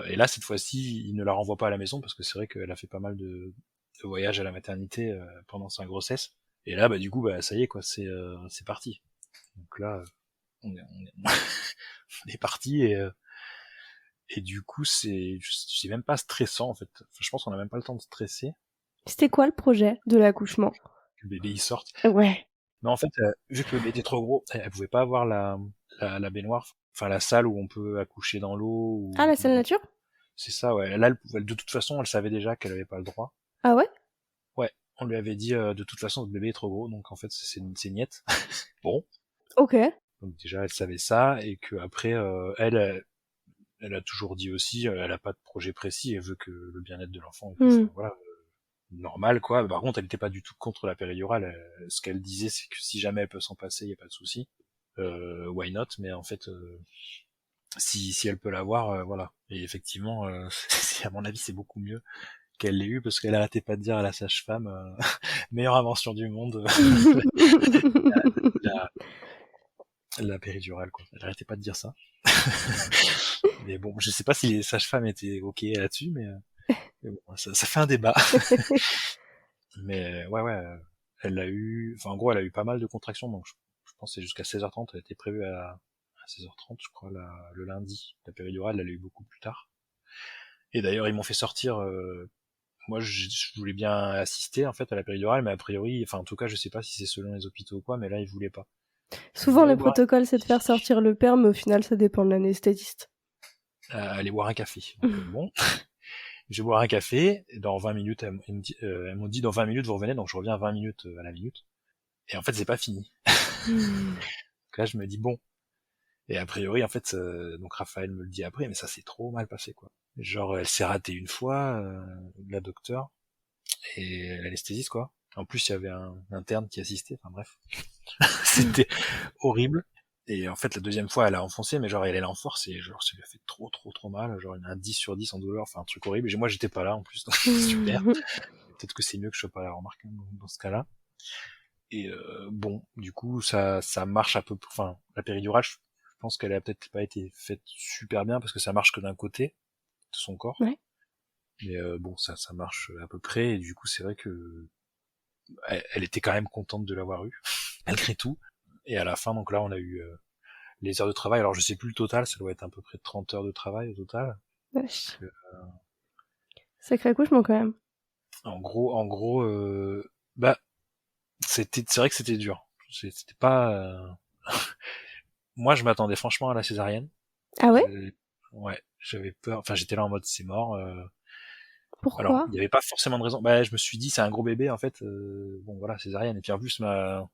Et là, cette fois-ci, il ne la renvoie pas à la maison parce que c'est vrai qu'elle a fait pas mal de voyages à la maternité pendant sa grossesse. Et là, bah du coup, bah ça y est quoi, c'est parti. Donc là, on est parti et du coup, c'est même pas stressant en fait. Enfin, je pense qu'on a même pas le temps de stresser. C'était quoi le projet de l'accouchement? Que le bébé il sorte. Ouais. Mais en fait, vu que le bébé était trop gros, elle pouvait pas avoir la baignoire, enfin la salle où on peut accoucher dans l'eau. Ah, la salle nature? C'est ça, ouais. Là, de toute façon, elle savait déjà qu'elle avait pas le droit. Ah ouais? Ouais, on lui avait dit de toute façon, le bébé est trop gros, donc en fait, c'est niette. Bon, Ok. donc déjà, elle savait ça, et que après, elle a toujours dit aussi, elle a pas de projet précis, elle veut que le bien-être de l'enfant, et tout, enfin, voilà, normal, quoi. Par contre, elle était pas du tout contre la péridurale. Ce qu'elle disait, c'est que si jamais elle peut s'en passer, y a pas de souci. Why not? Mais en fait, si elle peut l'avoir, voilà. Et effectivement, à mon avis, c'est beaucoup mieux qu'elle l'ait eu, parce qu'elle arrêtait pas de dire à la sage-femme, meilleure invention du monde, la, la péridurale, quoi. Elle arrêtait pas de dire ça. Mais bon, je sais pas si les sages-femmes étaient ok là-dessus, mais bon, ça fait un débat. Mais ouais, elle a eu, enfin en gros, elle a eu pas mal de contractions, donc je pense que c'est jusqu'à 16h30, elle était prévue à 16h30, je crois, le lundi. La péridurale, elle a eu beaucoup plus tard. Et d'ailleurs, ils m'ont fait sortir, moi je voulais bien assister en fait à la péridurale, mais a priori, enfin en tout cas, je sais pas si c'est selon les hôpitaux ou quoi, mais là, ils voulaient pas. Souvent, le protocole, c'est de faire sortir le père, mais au final, ça dépend de l'anesthésiste. Aller boire un café. Donc, bon, je vais boire un café, et dans 20 minutes, elles m'ont dit dans 20 minutes vous revenez, donc je reviens 20 minutes à la minute. Et en fait, c'est pas fini. Donc là, je me dis bon. Et a priori, en fait, donc Raphaël me le dit après, mais ça s'est trop mal passé, quoi. Genre, elle s'est ratée une fois, la docteure, et l'anesthésiste, quoi. En plus, il y avait un interne qui assistait, enfin bref. C'était horrible. Et en fait, la deuxième fois, elle a enfoncé, mais genre, elle est en force, et genre, ça lui a fait trop mal, genre, un 10 sur 10 en douleur, enfin, un truc horrible. Et moi, j'étais pas là, en plus, donc super. Peut-être que c'est mieux que je sois pas là, remarque, dans ce cas-là. Et bon, du coup, ça marche un peu, enfin, la péridurale, je pense qu'elle a peut-être pas été faite super bien, parce que ça marche que d'un côté de son corps. Ouais. Mais bon, ça marche à peu près, et du coup, c'est vrai que elle était quand même contente de l'avoir eu, malgré tout. Et à la fin, donc là, on a eu les heures de travail. Alors, je sais plus le total, ça doit être à peu près 30 heures de travail au total. Wesh. Sacré accouchement, quand même. En gros, bah, c'est vrai que c'était dur. C'était pas... Moi, je m'attendais franchement à la césarienne. Ah ouais? Ouais, j'avais peur. Enfin, j'étais là en mode c'est mort. Alors, Pourquoi? il n'y avait pas forcément de raison. Bah, je me suis dit c'est un gros bébé en fait. Bon voilà, césarienne. Et puis en plus,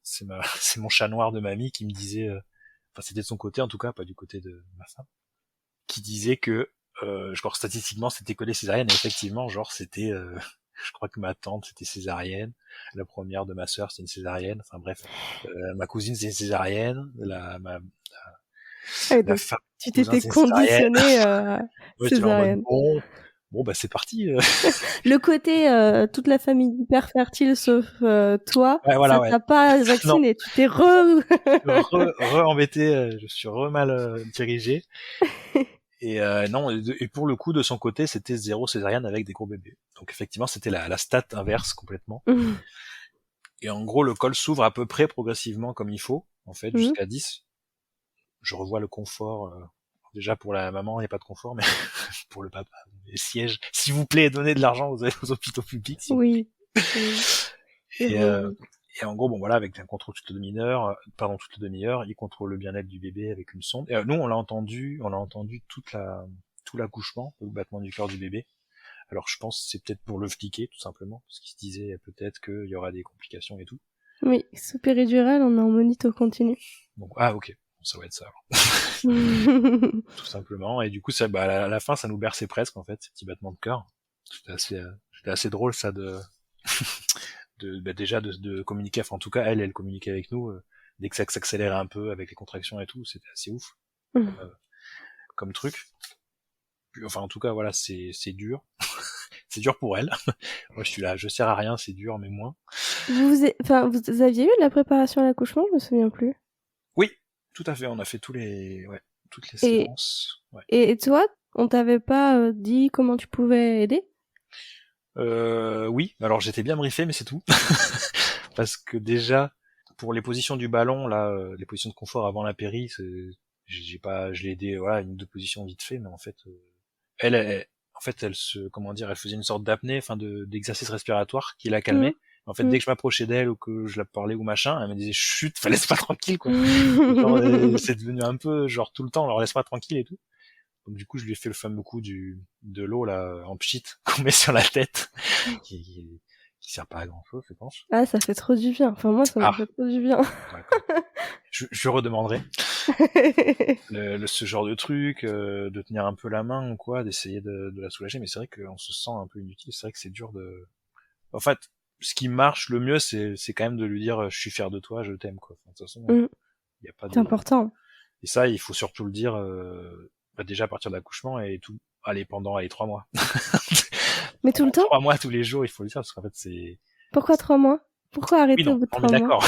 c'est mon chat noir de mamie qui me disait, enfin c'était de son côté en tout cas, pas du côté de ma femme, qui disait que, je crois que statistiquement c'était collé césarienne. Et effectivement, genre c'était, je crois que ma tante c'était césarienne, la première de ma sœur c'était une césarienne. Enfin bref, ma cousine c'était une césarienne, Ah, la donc, femme tu cousin t'étais c'est une césarienne. conditionné Ouais, j'étais là en mode césarienne. bon bah c'est parti. Le côté toute la famille hyper fertile sauf toi, Ouais, voilà, ça ouais. t'a pas Non, vacciné. Tu t'es embêté, je suis mal dirigé. Et non, et pour le coup, de son côté, c'était 0 césarienne avec des gros bébés. Donc effectivement, c'était la stat inverse complètement. Et en gros, le col s'ouvre à peu près progressivement comme il faut, en fait, jusqu'à 10. Je revois le confort. Déjà pour la maman, il n'y a pas de confort, mais pour le papa, les sièges. S'il vous plaît, donnez de l'argent aux hôpitaux publics, s'il vous plaît. Oui. Et en gros, bon voilà, avec un contrôle toutes les demi-heures, il contrôle le bien-être du bébé avec une sonde. Et nous, on l'a entendu tout l'accouchement, le battement du cœur du bébé. Alors je pense que c'est peut-être pour le fliquer, tout simplement, parce qu'il se disait peut-être qu'il y aura des complications et tout. Oui, sous péridurale, on est en monito continu. Donc, ah ok. Bon, ça va être ça, alors. Tout simplement. Et du coup, ça, à la fin, ça nous berçait presque, en fait, ces petits battements de cœur. C'était assez drôle, ça, déjà de communiquer. Enfin, en tout cas, elle communiquait avec nous. Dès que ça s'accélérait un peu avec les contractions et tout, c'était assez ouf comme truc. Puis, enfin, en tout cas, voilà, c'est dur. C'est dur pour elle. Moi, je suis là, je sers à rien, c'est dur, mais moins. Vous aviez eu de la préparation à l'accouchement, je me souviens plus. Oui, tout à fait. On a fait toutes les séances. Ouais. Et toi, on t'avait pas dit comment tu pouvais aider? Oui, alors j'étais bien briefé, mais c'est tout. Parce que déjà, pour les positions du ballon, là, les positions de confort avant la péri, je l'ai aidé, voilà, une ou deux positions vite fait, mais en fait, elle elle faisait une sorte d'apnée, enfin d'exercice respiratoire qui la calmait. En fait, dès que je m'approchais d'elle ou que je la parlais ou machin, elle me disait chut, laisse-moi tranquille, quoi. Genre, c'est devenu un peu genre tout le temps, alors laisse-moi tranquille et tout. Donc du coup, je lui ai fait le fameux coup de l'eau là en pchit qu'on met sur la tête, qui sert pas à grand chose, je pense. Ah, ça fait trop du bien. Enfin moi, ça m'a fait trop du bien. Je redemanderai ce genre de truc, de tenir un peu la main ou quoi, d'essayer de la soulager. Mais c'est vrai qu'on se sent un peu inutile. C'est vrai que c'est dur de. En fait, ce qui marche le mieux, c'est quand même de lui dire je suis fier de toi, je t'aime, quoi. Enfin, de toute façon, y a pas de. C'est important. Et ça, il faut surtout le dire déjà à partir de l'accouchement et tout. Pendant 3 mois. Mais tout le temps 3 mois tous les jours, il faut le dire parce qu'en fait c'est. Pourquoi 3 mois? Pourquoi arrêter au bout de 3 mois? D'accord.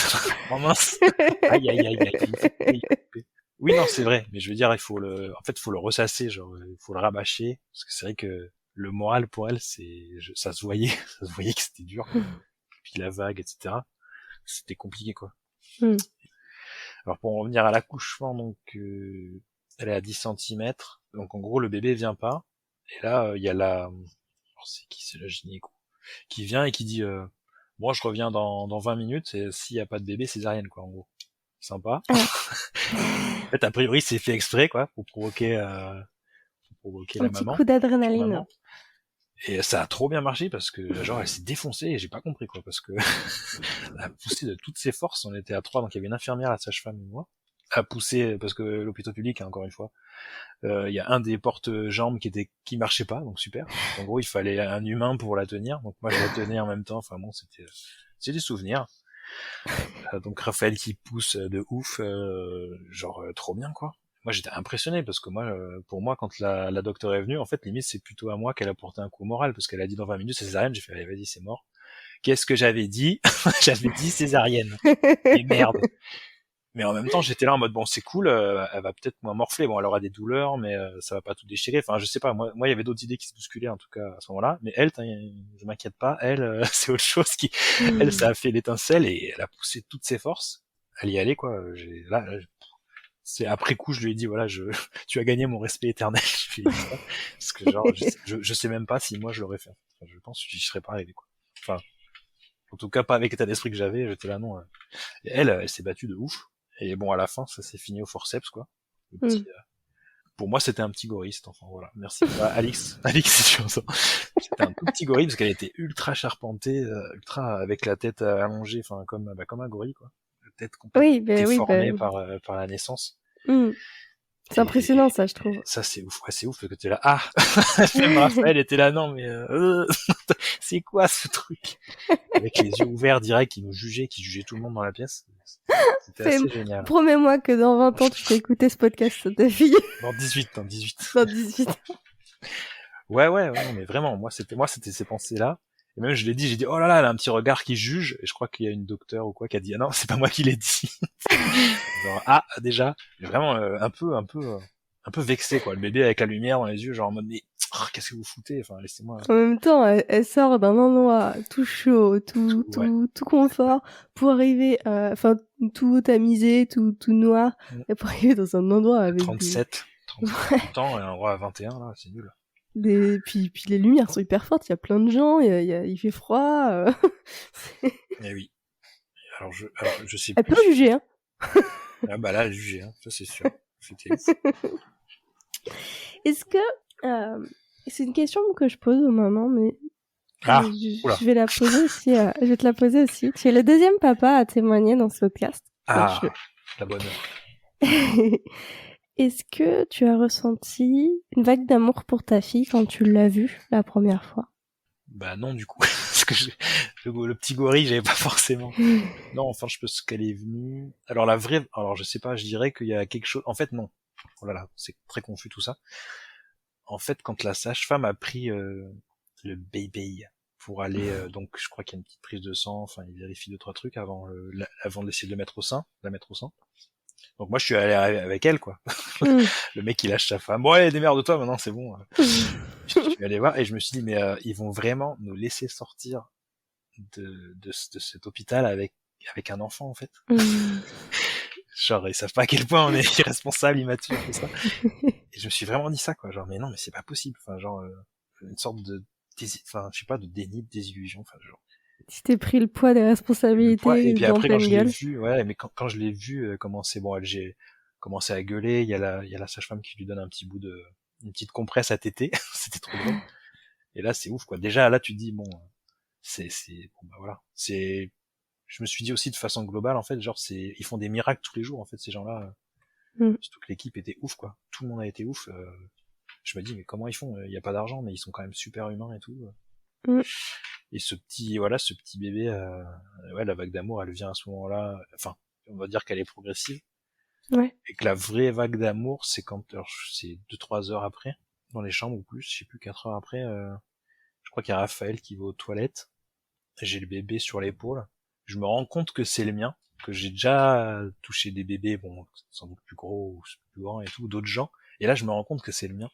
Oh mince. Aïe. Oui, non, c'est vrai. Mais je veux dire, il faut le ressasser, genre, il faut le rabâcher. Parce que c'est vrai que le moral pour elle, ça se voyait que c'était dur. Puis la vague, etc. C'était compliqué, quoi. Alors pour en revenir à l'accouchement, donc, elle est à 10 cm. Donc en gros, le bébé vient pas. Et là, il y a alors c'est la gynéco qui vient et qui dit moi je reviens dans 20 minutes et s'il y a pas de bébé, césarienne, quoi, en gros. Sympa. En fait, a priori, c'est fait exprès, quoi, pour provoquer la maman. Un petit coup d'adrénaline. Et ça a trop bien marché parce que genre elle s'est défoncée et j'ai pas compris, quoi, parce que elle a poussé de toutes ses forces. On était à 3, donc il y avait une infirmière, la sage-femme et moi. A poussé parce que l'hôpital public, hein, encore une fois, il y a un des porte-jambes qui marchait pas, donc super. En gros, il fallait un humain pour la tenir, donc moi je la tenais en même temps. Enfin bon, c'est des souvenirs. Donc Raphaël qui pousse de ouf, genre trop bien, quoi. Moi j'étais impressionné parce que pour moi quand la docteure est venue, en fait limite c'est plutôt à moi qu'elle a porté un coup moral parce qu'elle a dit dans 20 minutes c'est césarienne. J'ai fait allez, vas-y, c'est mort. Qu'est-ce que j'avais dit? J'avais dit césarienne. Et merde. Mais en même temps, j'étais là en mode bon, c'est cool, elle va peut-être moins morfler. Bon, elle aura des douleurs, mais ça va pas tout déchirer. Enfin, je sais pas. Moi, il y avait d'autres idées qui se bousculaient en tout cas à ce moment-là. Mais elle, je m'inquiète pas. Elle, c'est autre chose elle, ça a fait l'étincelle et elle a poussé toutes ses forces. Elle y allait, quoi. C'est après coup, je lui ai dit voilà, tu as gagné mon respect éternel. Je lui ai dit ça, parce que genre, je sais même pas si moi je l'aurais fait. Enfin, je pense que j'y serais pas arrivé, quoi. Enfin, en tout cas pas avec l'état d'esprit que j'avais. J'étais là non. Et elle s'est battue de ouf. Et bon, à la fin, ça s'est fini au forceps, quoi. Pour moi, c'était un petit gorille, cet enfant, voilà. Merci. Alix, si tu entends. C'était un tout petit gorille, parce qu'elle était ultra charpentée, ultra, avec la tête allongée, enfin, comme un gorille, quoi. La tête complètement déformée par la naissance. C'est impressionnant, ça, je trouve. Ça, c'est ouf. Ouais, c'est ouf, parce que t'es là, même Raphaël était là, non, mais, c'est quoi ce truc? Avec les yeux ouverts direct, qui jugeait tout le monde dans la pièce. C'était assez génial. Promets-moi que dans 20 ans, tu peux écouter ce podcast de ta fille. Dans 18. Dans 18. Ouais, mais vraiment, moi, c'était ces pensées-là. Et même, j'ai dit, oh là là, elle a un petit regard qui juge. Et je crois qu'il y a une docteure ou quoi qui a dit, ah non, c'est pas moi qui l'ai dit. Genre, déjà. Mais vraiment, un peu vexé, quoi. Le bébé avec la lumière dans les yeux, genre en mode, mais, qu'est-ce que vous foutez? Enfin, laissez-moi. En même temps, elle sort d'un endroit tout chaud, tout confort, pour arriver, tout tamisé, tout noir, et pour arriver dans un endroit avec 37 ans et un endroit à 21, là, c'est nul. Puis les lumières sont hyper fortes, il y a plein de gens, il fait froid. Eh oui. Alors je sais elle plus. peut juger, hein. Ah bah là, elle jugeait, hein, ça c'est sûr. C'était ouf. Est-ce que c'est une question que je pose aux mamans, mais je vais la poser aussi. Je vais te la poser aussi. Tu es le deuxième papa à témoigner dans ce podcast. La bonne heure. Est-ce que tu as ressenti une vague d'amour pour ta fille quand tu l'as vue la première fois? Bah non, du coup, parce que le petit gorille, j'avais pas forcément. Non, enfin, je pense qu'elle est venue. Alors je sais pas, je dirais qu'il y a quelque chose. En fait, non. Oh là là, c'est très confus tout ça. En fait, quand la sage-femme a pris le bébé pour aller, donc je crois qu'il y a une petite prise de sang. Enfin, il vérifie 2-3 trucs avant d'essayer de la mettre au sein. Donc moi, je suis allé avec elle, quoi. Le mec, il lâche sa femme. Bon, allez, démerde-toi, maintenant, c'est bon. Je suis allé voir et je me suis dit, mais ils vont vraiment nous laisser sortir de cet hôpital avec un enfant, en fait. Genre, ils savent pas à quel point on est irresponsable, immature, tout ça. Et je me suis vraiment dit ça, quoi. Genre, mais non, mais c'est pas possible. Enfin, genre, une sorte de, enfin, je sais pas, de déni, de désillusion. Enfin, genre. Tu t'es pris le poids des responsabilités Et puis dans après, quand pleine je l'ai gueule. vu, ouais, mais quand je l'ai vu commencer, bon, j'ai commencé à gueuler. Il y a la sage-femme qui lui donne une petite compresse à téter. C'était trop drôle. Et là, c'est ouf, quoi. Déjà, là, tu te dis, bon, bon, bah voilà. Je me suis dit aussi de façon globale, en fait, genre, ils font des miracles tous les jours, en fait, ces gens-là. Surtout que l'équipe était ouf, quoi. Tout le monde a été ouf. Je me dis, mais comment ils font? Il y a pas d'argent, mais ils sont quand même super humains et tout. Et ce petit bébé, ouais, la vague d'amour, elle vient à ce moment-là. Enfin, on va dire qu'elle est progressive. Ouais. Et que la vraie vague d'amour, c'est c'est 2-3 heures après, dans les chambres ou plus, je sais plus, 4 heures après, je crois qu'il y a Raphaël qui va aux toilettes. J'ai le bébé sur l'épaule. Je me rends compte que c'est le mien, que j'ai déjà touché des bébés, bon, sans doute plus gros ou plus grands et tout, d'autres gens. Et là, je me rends compte que c'est le mien.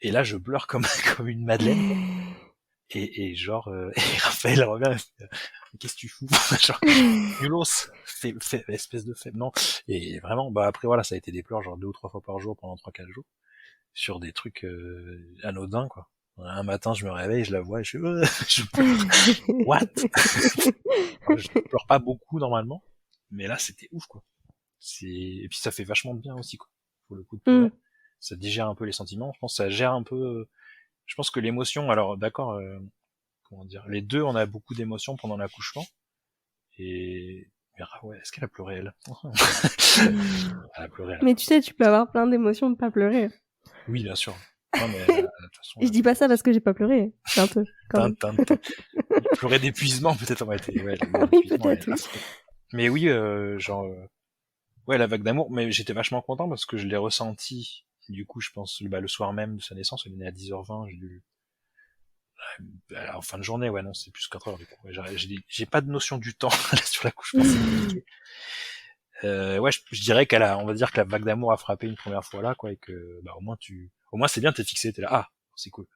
Et là, je pleure comme une madeleine. Et genre, et Raphaël revient, qu'est-ce que tu fous? Genre, nulos, espèce de faible, non. Et vraiment, bah après voilà, ça a été des pleurs genre 2 ou 3 fois par jour pendant 3-4 jours, sur des trucs anodins, quoi. Un matin, je me réveille, je la vois, et je pleure. What? Je pleure pas beaucoup normalement, mais là c'était ouf, quoi. Et puis ça fait vachement de bien aussi, quoi. Pour le coup de pleurer, ça digère un peu les sentiments. Je pense que ça gère un peu. Je pense que l'émotion, alors d'accord, comment dire, les deux, on a beaucoup d'émotions pendant l'accouchement. Mais ouais, est-ce qu'elle a pleuré elle? Elle a pleuré. Mais tu sais, tu peux avoir plein d'émotions de pas pleurer. Oui, bien sûr. Non, mais de toute façon. Je dis pas ça parce que j'ai pas pleuré. Un peu. Quand même. Pleurer d'épuisement, peut-être, on va être. Ouais, oui, peut-être. Oui. Mais oui, ouais, la vague d'amour. Mais j'étais vachement content parce que je l'ai ressenti. Du coup, je pense, le soir même de sa naissance, elle est née à 10h20, en fin de journée, ouais, non, c'est plus 4 heures, du coup. Ouais, j'ai pas de notion du temps, là, sur l'accouchement, c'est compliqué. Ouais, je dirais on va dire que la vague d'amour a frappé une première fois là, quoi, et que, bah, au moins c'est bien, t'es fixé, t'es là, ah, c'est cool.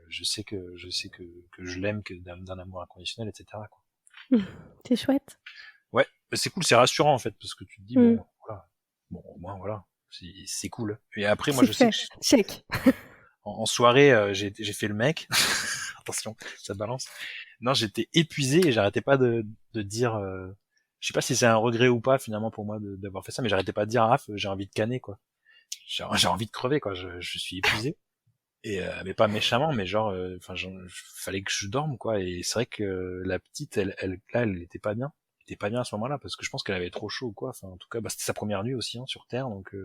Je sais que je l'aime, que d'un amour inconditionnel, etc., quoi. C'est chouette. Ouais, mais c'est cool, c'est rassurant, en fait, parce que tu te dis, bon, voilà. Bon, au moins, voilà. C'est cool. Et après, moi, je sais que check. En soirée, j'ai fait le mec. Attention, ça balance. Non, j'étais épuisé et j'arrêtais pas de dire, je sais pas si c'est un regret ou pas finalement pour moi d'avoir fait ça, mais j'arrêtais pas de dire j'ai envie de canner, quoi. J'ai envie de crever, quoi. Je suis épuisé. Et mais pas méchamment, mais genre, enfin, fallait que je dorme, quoi. Et c'est vrai que la petite, elle était pas bien. Elle était pas bien à ce moment-là parce que je pense qu'elle avait trop chaud, quoi. Enfin, en tout cas, bah, c'était sa première nuit aussi, hein, sur Terre, donc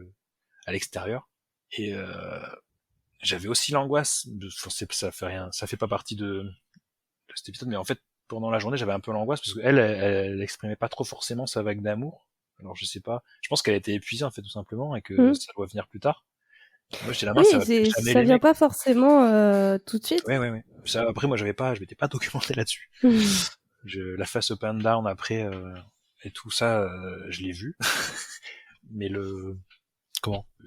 à l'extérieur. Et j'avais aussi l'angoisse ça fait pas partie de cet épisode, mais en fait, pendant la journée, j'avais un peu l'angoisse parce qu'elle, elle exprimait pas trop forcément sa vague d'amour. Alors, je sais pas. Je pense qu'elle était épuisée, en fait, tout simplement, et que ça doit venir plus tard. Moi, j'étais la main, ça va jamais ça vient pas forcément tout de suite. Ouais. Ça, après, moi, je m'étais pas documenté là-dessus. La face up and down après, et tout ça, je l'ai vu. Mais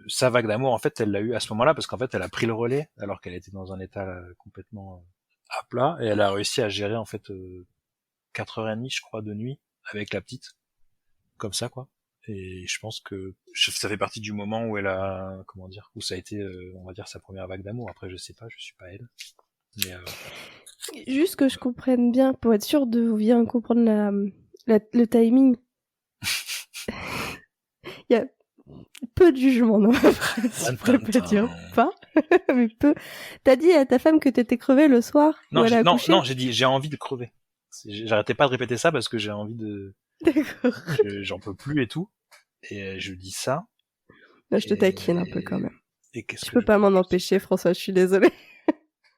sa vague d'amour, en fait, elle l'a eu à ce moment-là parce qu'en fait, elle a pris le relais alors qu'elle était dans un état complètement à plat et elle a réussi à gérer en fait 4h30, je crois, de nuit avec la petite, comme ça, quoi. Et je pense que ça fait partie du moment où elle a, comment dire, où ça a été, on va dire, sa première vague d'amour. Après, je sais pas, je suis pas elle. Mais juste que je comprenne bien, pour être sûr de bien comprendre le timing. Il y a peu de jugement dans ma phrase, je pourrais pas dire pas, mais peu. T'as dit à ta femme que t'étais crevé le soir où elle a accouché ? Non, j'ai dit j'ai envie de crever. J'arrêtais pas de répéter ça parce que j'ai envie de... D'accord. J'en peux plus et tout. Et je dis ça. Là, je te taquine un peu quand même. Et qu'est-ce Je que peux pas m'en empêcher, François, je suis désolée.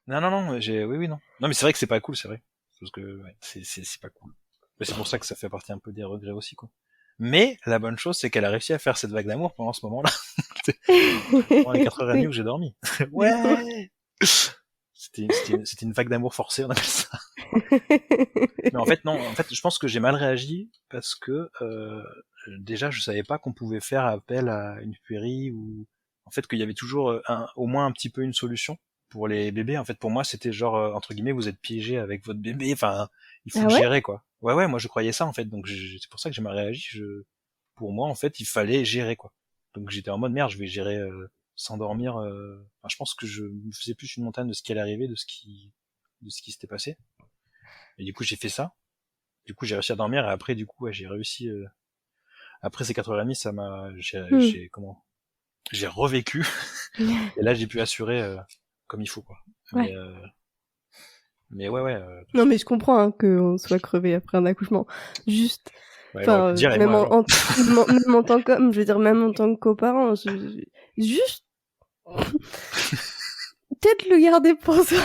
Non, oui, non. Non, mais c'est vrai que c'est pas cool, c'est vrai. Parce que, ouais, c'est pas cool. Mais c'est pour ça que ça fait partie un peu des regrets aussi, quoi. Mais, la bonne chose, c'est qu'elle a réussi à faire cette vague d'amour pendant ce moment-là. Pendant les 4h30 où j'ai dormi. Ouais! C'était une vague d'amour forcée, on appelle ça. Mais en fait, non, en fait, je pense que j'ai mal réagi parce que, déjà, je savais pas qu'on pouvait faire appel à une puérie ou, en fait, qu'il y avait toujours au moins un petit peu une solution pour les bébés. En fait, pour moi, c'était genre, entre guillemets, vous êtes piégé avec votre bébé, enfin, il faut Ah le ouais? gérer, quoi. Ouais, moi, je croyais ça, en fait, donc c'est pour ça que j'ai mal réagi. Pour moi, en fait, il fallait gérer, quoi. Donc j'étais en mode merde, je vais gérer sans dormir. Enfin, je pense que je me faisais plus une montagne de ce qui allait arriver, de ce qui s'était passé. Et du coup, j'ai fait ça. Du coup, j'ai réussi à dormir et après, du coup, ouais, j'ai réussi. Après ces 4h30, ça m'a, j'ai revécu. Et là, j'ai pu assurer comme il faut, quoi. Ouais. Mais ouais. Non, mais je comprends hein, qu'on soit crevé après un accouchement. Juste, Ouais, elle aurait pu dire et même moi alors. même en tant que, je veux dire, même en tant que coparent, juste, peut-être le garder pour soi.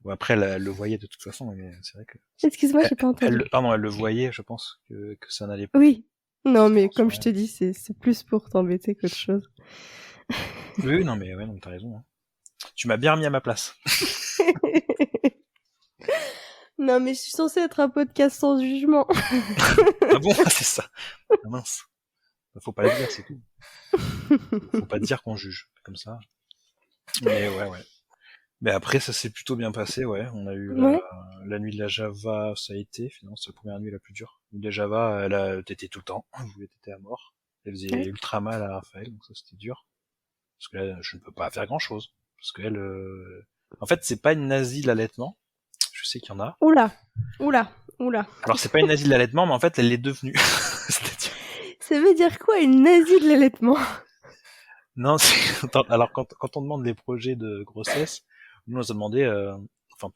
Bon, après, elle le voyait de toute façon, mais c'est vrai que. Excuse-moi, j'ai pas entendu. Pardon, elle le voyait, je pense que ça n'allait pas. Oui. Non, mais Je pense, comme ouais. je te dis, c'est plus pour t'embêter qu'autre chose. Oui, non, mais ouais, non, t'as raison. Hein. Tu m'as bien remis à ma place. Non, mais je suis censée être un podcast sans jugement. Ah bon, c'est ça. Ah mince. Faut pas le dire, c'est tout. Faut pas dire qu'on juge, comme ça. Mais ouais. Mais après, ça s'est plutôt bien passé, ouais. On a eu Ouais. la nuit de la Java, ça a été, finalement, c'est la première nuit la plus dure. La nuit de la Java, elle a tété tout le temps. Elle voulait téter à mort. Elle faisait Ouais. ultra mal à Raphaël, donc ça c'était dur. Parce que là, je ne peux pas faire grand chose. Parce qu'elle, en fait, c'est pas une nazie de l'allaitement. Je sais qu'il y en a. Oula. Alors, c'est pas une nazie de l'allaitement, mais en fait, elle l'est devenue. C'est-à-dire... Ça veut dire quoi, une nazie de l'allaitement? Non, alors quand on demande les projets de grossesse, nous on nous a demandé, enfin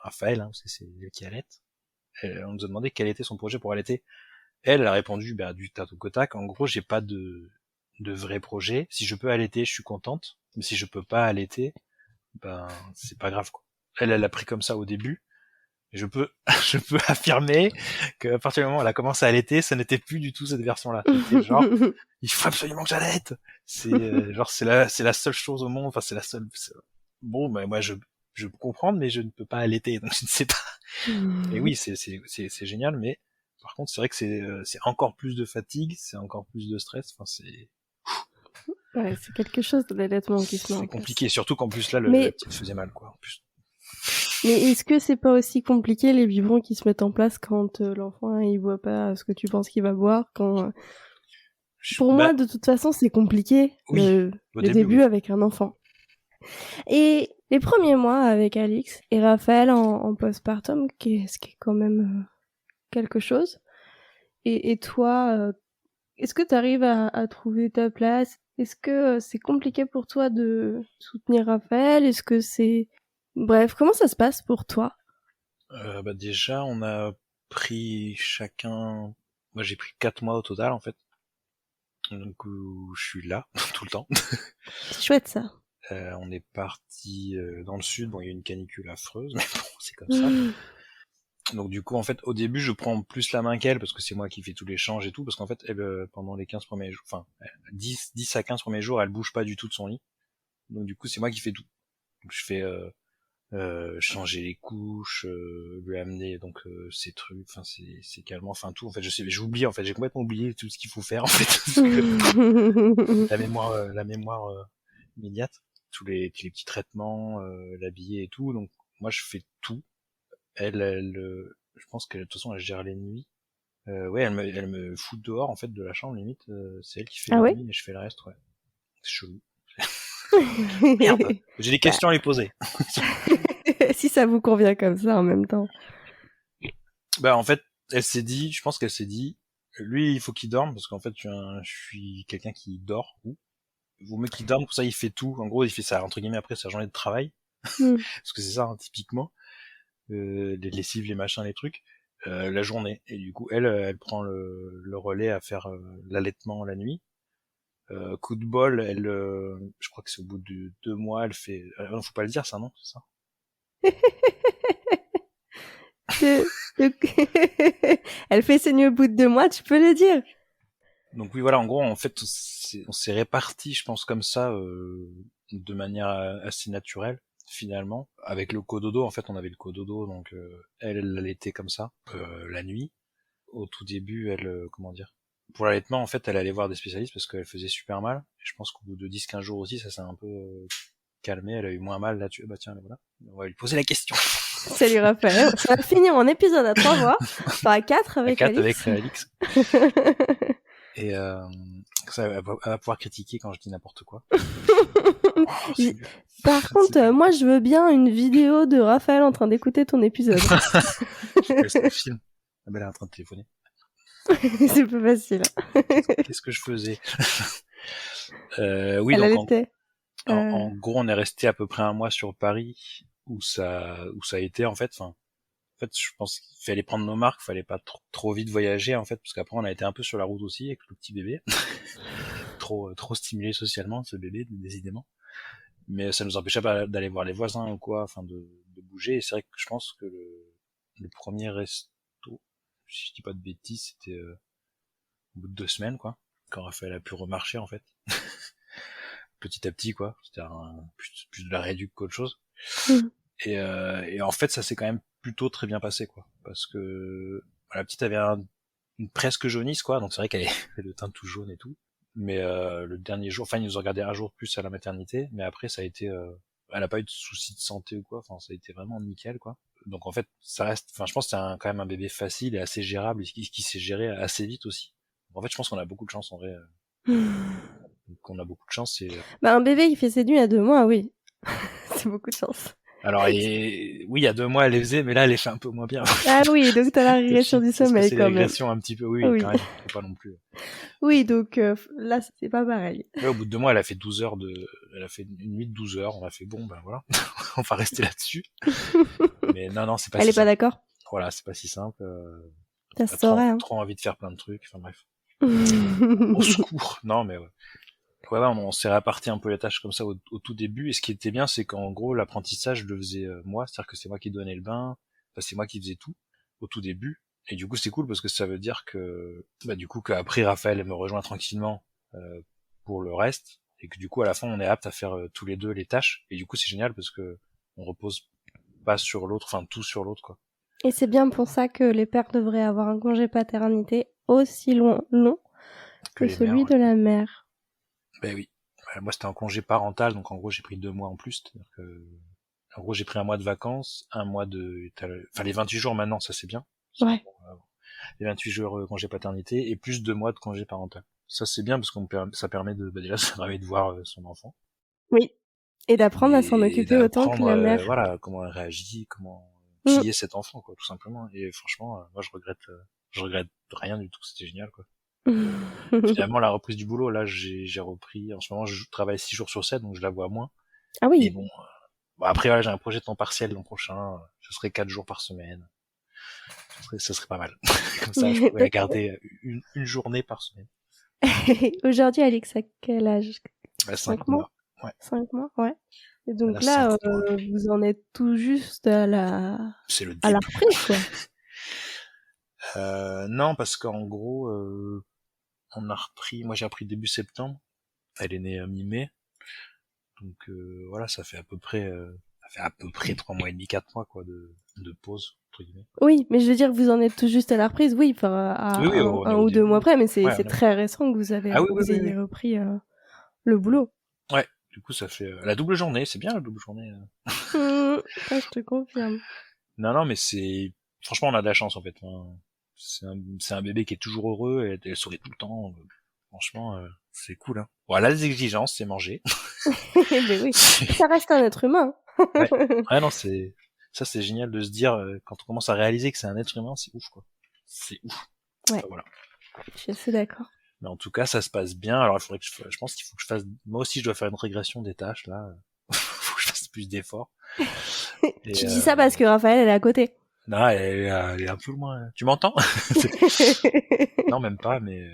Raphaël, hein, parce que c'est elle qui allaite, on nous a demandé quel était son projet pour allaiter. Elle a répondu du tac au tac. En gros, j'ai pas de vrai projet. Si je peux allaiter, je suis contente. Mais si je peux pas allaiter, c'est pas grave quoi. Elle a pris comme ça au début. Je peux je peux affirmer qu'à partir du moment où elle a commencé à allaiter, ça n'était plus du tout cette version-là. C'était genre il faut absolument que j'allaite. C'est genre c'est la seule chose au monde. Enfin c'est la seule. Bon, ben moi je peux comprendre, mais je ne peux pas allaiter, donc je ne sais pas. Et oui, c'est génial, mais par contre c'est vrai que c'est encore plus de fatigue, c'est encore plus de stress. Enfin Ouais, c'est quelque chose de l'allaitement qui se met en c'est place. compliqué, surtout qu'en plus là la Mais petite faisait mal quoi. En plus. est-ce que c'est pas aussi compliqué les biberons qui se mettent en place quand l'enfant il boit pas ce que tu penses qu'il va boire quand Pour moi, de toute façon, c'est compliqué Oui, le début oui. avec un enfant. Et les premiers mois avec Alix et Raphaël en postpartum, ce qui est quand même quelque chose. Et toi, est-ce que tu arrives à trouver ta place? Est-ce que c'est compliqué pour toi de soutenir Raphaël? Est-ce que c'est... Bref, comment ça se passe pour toi? Déjà, on a pris chacun... Moi, j'ai pris 4 mois au total, en fait. Donc, où je suis là, tout le temps. C'est chouette, ça. On est parti dans le sud. Bon, il y a une canicule affreuse, mais bon, c'est comme ça. Donc, du coup, en fait, au début, je prends plus la main qu'elle, parce que c'est moi qui fais tous les changes et tout, parce qu'en fait, elle, pendant les 15 premiers jours, enfin, 10 à 15 premiers jours, elle bouge pas du tout de son lit. Donc, du coup, c'est moi qui fais tout. Donc, je fais... changer les couches, lui amener donc ces trucs, enfin c'est calmant, enfin tout. En fait, j'oublie en fait, j'ai complètement oublié tout ce qu'il faut faire en fait. Parce que la mémoire immédiate, tous les petits traitements, l'habiller et tout. Donc moi je fais tout. Je pense que de toute façon elle gère les nuits. Ouais, elle me fout dehors en fait de la chambre limite. C'est elle qui fait Ah les ouais? nuits et je fais le reste. Ouais, c'est chelou. Merde, j'ai des questions à lui poser. Si ça vous convient comme ça en même temps. En fait, je pense qu'elle s'est dit, lui, il faut qu'il dorme, parce qu'en fait, je suis quelqu'un qui dort, il vaut mieux qu'il dorme, pour ça, il fait tout. En gros, il fait ça, entre guillemets, après sa journée de travail. Parce que c'est ça, hein, typiquement. Les lessives, les machins, les trucs. La journée. Et du coup, elle prend le relais à faire l'allaitement la nuit. Coup de bol, elle, je crois que c'est au bout de 2 mois, elle fait... non, faut pas le dire ça, non? C'est ça? Elle fait saigner au bout de 2 mois, tu peux le dire. Donc oui, voilà, en gros, en fait, on s'est répartis, je pense, comme ça, de manière assez naturelle, finalement. Avec le cododo, en fait, on avait le cododo, donc elle était comme ça, la nuit. Au tout début, elle, comment dire, pour l'allaitement, en fait, elle allait voir des spécialistes parce qu'elle faisait super mal. Et je pense qu'au bout de 10-15 jours aussi, ça s'est un peu calmé, elle a eu moins mal là-dessus. Bah tiens, voilà, on va lui poser la question. Salut Raphaël, ça va finir en épisode à 3 voix, enfin à 4 avec À 4 Alix. avec Alix. Et ça, elle va pouvoir critiquer quand je dis n'importe quoi. Par contre, moi je veux bien une vidéo de Raphaël en train d'écouter ton épisode. Je laisse le film. Ah ben elle est en train de téléphoner. C'est pas facile. Qu'est-ce que je faisais? Oui, Elle donc allaitait. en gros, on est resté à peu près 1 mois sur Paris, où ça a été en fait. Enfin, en fait, je pense qu'il fallait prendre nos marques, fallait pas trop vite voyager en fait, parce qu'après on a été un peu sur la route aussi avec le petit bébé, trop stimulé socialement ce bébé, décidément. Mais ça nous empêchait pas d'aller voir les voisins ou quoi, enfin de bouger. Et c'est vrai que je pense que le premier resto, si je dis pas de bêtises, c'était au bout de 2 semaines, quoi, quand Raphaël a pu remarcher en fait, petit à petit, quoi. C'était plus de la réduc qu'autre chose. Et en fait, ça s'est quand même plutôt très bien passé, quoi, parce que la petite avait une presque jaunisse, quoi, donc c'est vrai qu'elle avait le teint tout jaune et tout. Mais le dernier jour, enfin, ils nous ont regardé un jour plus à la maternité, mais après, ça a été, elle a pas eu de soucis de santé ou quoi, enfin, ça a été vraiment nickel, quoi. Donc en fait, ça reste, enfin, je pense que c'est quand même un bébé facile et assez gérable, et qui s'est géré assez vite aussi. Donc, en fait, je pense qu'on a beaucoup de chance en vrai. Donc on a beaucoup de chance. Bah un bébé qui fait ses nuits à 2 mois, oui, c'est beaucoup de chance. Alors oui, il y a 2 mois elle les faisait, mais là elle les fait un peu moins bien. Ah oui, donc t'as la régression du sommeil quand même. Régression un petit peu, oui, Oui. quand même, faut pas non plus. Oui, donc là c'est pas pareil. Ouais, au bout de 2 mois, elle a fait 12 heures elle a fait une nuit de 12 heures. On a fait bon, ben voilà, on va rester là-dessus. Mais non, c'est pas. Elle est pas d'accord. Voilà, c'est pas si simple. Ça se saurait. Trop envie de faire plein de trucs. Enfin bref. Au secours. Non, mais ouais. Ouais, on s'est réparti un peu les tâches comme ça au tout début. Et ce qui était bien, c'est qu'en gros, l'apprentissage, je le faisais moi. C'est-à-dire que c'est moi qui donnais le bain. Enfin, c'est moi qui faisais tout au tout début. Et du coup, c'est cool parce que ça veut dire que, du coup, qu'après Raphaël me rejoint tranquillement pour le reste, et que du coup, à la fin, on est apte à faire tous les deux les tâches. Et du coup, c'est génial parce que on repose pas sur l'autre, enfin tout sur l'autre, quoi. Et c'est bien pour ça que les pères devraient avoir un congé paternité aussi long que celui de la mère. Ben oui. Moi, c'était un congé parental, donc en gros, j'ai pris 2 mois en plus. C'est-à-dire que, en gros, j'ai pris 1 mois de vacances, 1 mois enfin, les 28 jours maintenant, ça c'est bien. Ouais. Les 28 jours congé paternité et plus 2 mois de congé parental. Ça c'est bien parce ça permet déjà, ça permet de voir son enfant. Oui. Et d'apprendre à s'en occuper autant que la mère. Voilà, comment elle réagit, qui est cet enfant, quoi, tout simplement. Et franchement, moi, je regrette rien du tout. C'était génial, quoi. Finalement, la reprise du boulot, là, j'ai repris. En ce moment, je travaille 6 jours sur 7, donc je la vois moins. Ah oui. Mais bon, après, voilà, j'ai un projet de temps partiel l'an prochain. Ce serait 4 jours par semaine. Ça serait pas mal. Comme ça, je pourrais garder une journée par semaine. Aujourd'hui, Alix, à quel âge? 5 mois. Ouais. 5 mois, ouais. Et donc là, vous en êtes tout juste à la reprise, quoi. Non, parce qu'en gros, on a repris. Moi, j'ai repris début septembre. Elle est née mi-mai. Donc voilà, ça fait à peu près 3 mois et demi, 4 mois, quoi, de pause, entre guillemets. Oui, mais je veux dire, vous en êtes tout juste à la reprise, oui, enfin, un ou 2 mois près, mais c'est très récent que vous ayez repris le boulot. Ouais, du coup, ça fait la double journée, c'est bien la double journée. Ça, je te confirme. Non, mais franchement, on a de la chance, en fait. C'est un bébé qui est toujours heureux, et elle sourit tout le temps. Franchement, c'est cool, hein. Voilà, les exigences, c'est manger. Mais oui, ça reste un être humain. Ouais, non, c'est génial de se dire, quand on commence à réaliser que c'est un être humain, c'est ouf, quoi. C'est ouf. Ouais. Voilà. Je suis d'accord. Mais en tout cas, ça se passe bien. Alors, je pense qu'il faut que je fasse, moi aussi, je dois faire une régression des tâches, là. Faut que je fasse plus d'efforts. Tu dis ça parce que Raphaël, elle est à côté. Non, elle est un peu loin. Tu m'entends? Non, même pas, mais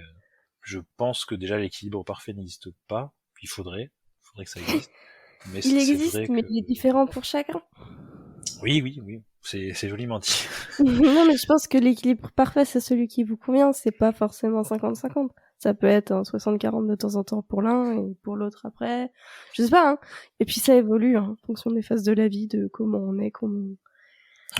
Je pense que déjà l'équilibre parfait n'existe pas. Il faudrait que ça existe. Mais Il c'est existe, vrai mais que... il est différent pour chacun. Oui. C'est joliment dit. Non, mais je pense que l'équilibre parfait, c'est celui qui vous convient. C'est pas forcément 50-50. Ça peut être un 60-40 de temps en temps pour l'un et pour l'autre après. Je sais pas, hein. Et puis ça évolue, hein, en fonction des phases de la vie, de comment on est, comment...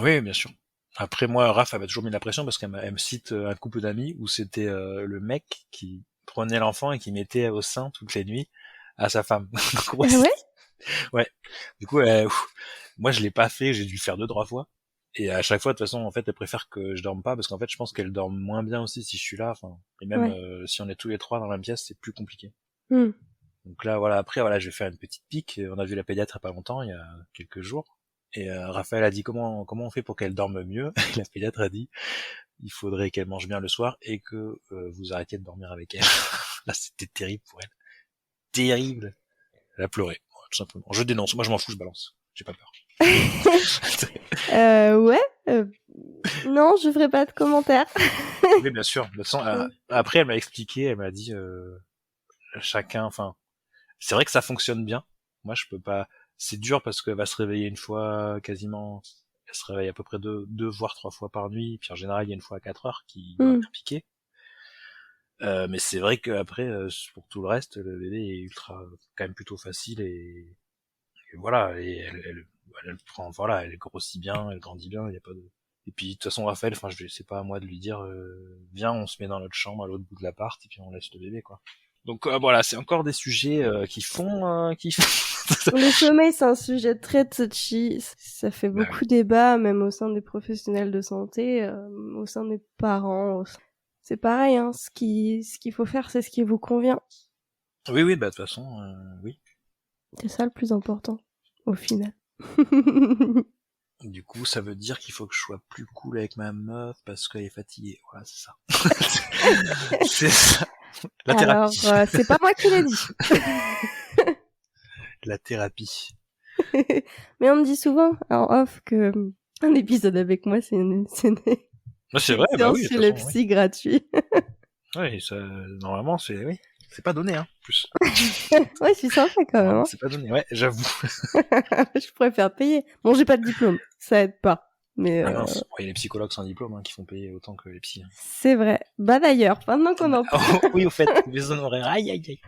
Oui, bien sûr. Après, moi, Raph, elle m'a toujours mis la pression parce elle me cite un couple d'amis où c'était le mec qui prenait l'enfant et qui mettait au sein toutes les nuits à sa femme. Donc, moi, Ah ouais? ouais. Du coup, moi, je l'ai pas fait, j'ai dû le faire 2-3 fois. Et à chaque fois, de toute façon, en fait, elle préfère que je dorme pas parce qu'en fait, je pense qu'elle dorme moins bien aussi si je suis là. Enfin, et même Ouais. si on est tous les trois dans la même pièce, c'est plus compliqué. Hmm. Donc là, voilà, après, voilà, je vais faire une petite pique. On a vu la pédiatre il y a pas longtemps, il y a quelques jours. Et Raphaël a dit comment on fait pour qu'elle dorme mieux. Et la pédiatre a dit il faudrait qu'elle mange bien le soir et que vous arrêtiez de dormir avec elle. Là, c'était terrible pour elle. Terrible. Elle a pleuré, tout simplement. Je dénonce. Moi, je m'en fous, je balance. J'ai pas peur. Ouais. Non, je ferai pas de commentaires. Oui, bien sûr. De toute façon, après, elle m'a expliqué, elle m'a dit chacun. Enfin, c'est vrai que ça fonctionne bien. Moi, je peux pas. C'est dur parce qu'elle va se réveiller une fois quasiment. Elle se réveille à peu près 2 voire 3 fois par nuit. Puis en général, il y a une fois à 4 heures qui doit bien piquer. Mais c'est vrai qu'après, pour tout le reste, le bébé est ultra, quand même plutôt facile et voilà. Et elle prend, voilà, elle grossit bien, elle grandit bien. Il y a pas de. Et puis de toute façon, Raphaël, enfin, c'est pas à moi de lui dire, viens, on se met dans notre chambre à l'autre bout de l'appart et puis on laisse le bébé, quoi. Donc voilà, c'est encore des sujets qui font. Le sommeil, c'est un sujet très touchy. Ça fait beaucoup débat, même au sein des professionnels de santé, au sein des parents. C'est pareil, hein. Ce qu'il faut faire, c'est ce qui vous convient. Oui, bah de toute façon, oui. C'est ça le plus important, au final. Du coup, ça veut dire qu'il faut que je sois plus cool avec ma meuf parce qu'elle est fatiguée. Voilà, c'est ça. C'est ça. La thérapie. Alors, c'est pas moi qui l'ai dit. La thérapie. Mais on me dit souvent en off que un épisode avec moi, c'est C'est vrai, bah oui. C'est le psy gratuit. Oui, ça, normalement, c'est pas donné, hein, plus. Ouais, je suis sympa quand même. Hein. C'est pas donné, ouais, j'avoue. Je préfère payer. Bon, j'ai pas de diplôme, ça aide pas. Mais Ah mince, il y a les psychologues sans diplôme qui font payer autant que les psys. C'est vrai. Bah d'ailleurs, maintenant qu'on en parle. Oui, au fait, les honoraires, aïe.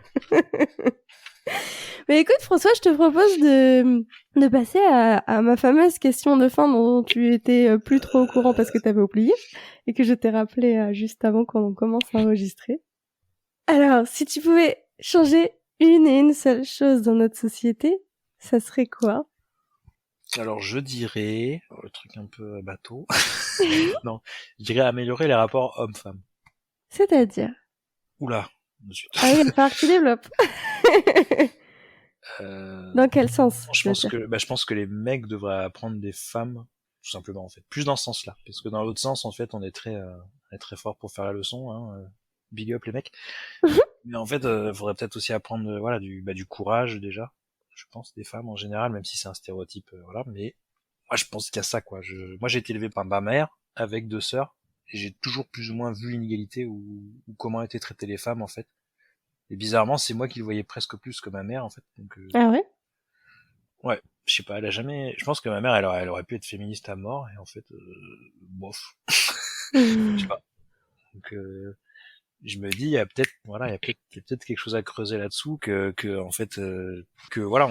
Mais écoute, François, je te propose de passer à ma fameuse question de fin dont tu étais plus trop au courant parce que t'avais oublié et que je t'ai rappelé juste avant qu'on commence à enregistrer. Alors, si tu pouvais changer une seule chose dans notre société, ça serait quoi? Alors, je dirais, le truc un peu bateau, non, je dirais améliorer les rapports hommes-femmes. C'est-à-dire? Oula. Ah oui, il va falloir que tu développes. Dans quel sens? Je pense que les mecs devraient apprendre des femmes, tout simplement, en fait. Plus dans ce sens-là. Parce que dans l'autre sens, en fait, on est très fort pour faire la leçon, hein. Big up les mecs. Mais en fait, faudrait peut-être aussi apprendre, voilà, du courage, déjà. Je pense, des femmes en général, même si c'est un stéréotype, voilà. Mais moi, je pense qu'il y a ça, quoi. Moi, j'ai été élevé par ma mère, avec 2 sœurs, et j'ai toujours plus ou moins vu l'inégalité ou comment étaient traitées les femmes, en fait. Et bizarrement, c'est moi qui le voyais presque plus que ma mère, en fait. Donc, Ah ouais? Ouais, je sais pas, elle a jamais... Je pense que ma mère, elle aurait pu être féministe à mort, et en fait, bof. Je sais pas. Donc, je me dis, il y a peut-être quelque chose à creuser là-dessous, en fait, que voilà,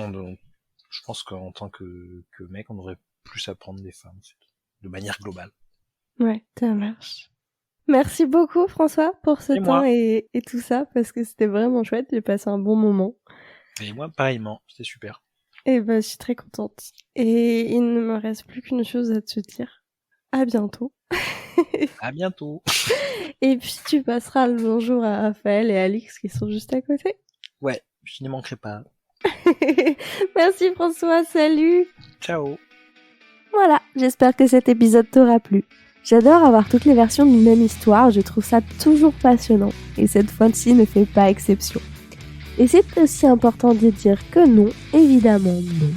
je pense qu'en tant que mec, on devrait plus apprendre des femmes, en fait, de manière globale. Ouais, ça marche. Merci beaucoup, François, pour ce temps et tout ça, parce que c'était vraiment chouette. J'ai passé un bon moment. Et moi, pareillement. C'était super. Et ben, je suis très contente. Et il ne me reste plus qu'une chose à te dire. À bientôt. À bientôt. Et puis, tu passeras le bonjour à Raphaël et Alix qui sont juste à côté. Ouais, je n'y manquerai pas. Merci, François. Salut. Ciao. Voilà, j'espère que cet épisode t'aura plu. J'adore avoir toutes les versions d'une même histoire, je trouve ça toujours passionnant, et cette fois-ci ne fait pas exception. Et c'est aussi important de dire que non, évidemment non.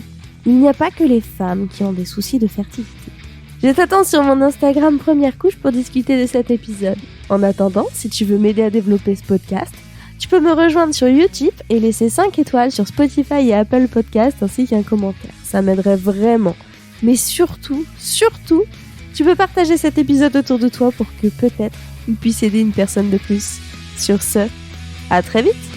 Il n'y a pas que les femmes qui ont des soucis de fertilité. Je t'attends sur mon Instagram Première Couche pour discuter de cet épisode. En attendant, si tu veux m'aider à développer ce podcast, tu peux me rejoindre sur Utip et laisser 5 étoiles sur Spotify et Apple Podcast ainsi qu'un commentaire. Ça m'aiderait vraiment. Mais surtout, tu peux partager cet épisode autour de toi pour que peut-être il puisse aider une personne de plus. Sur ce, à très vite!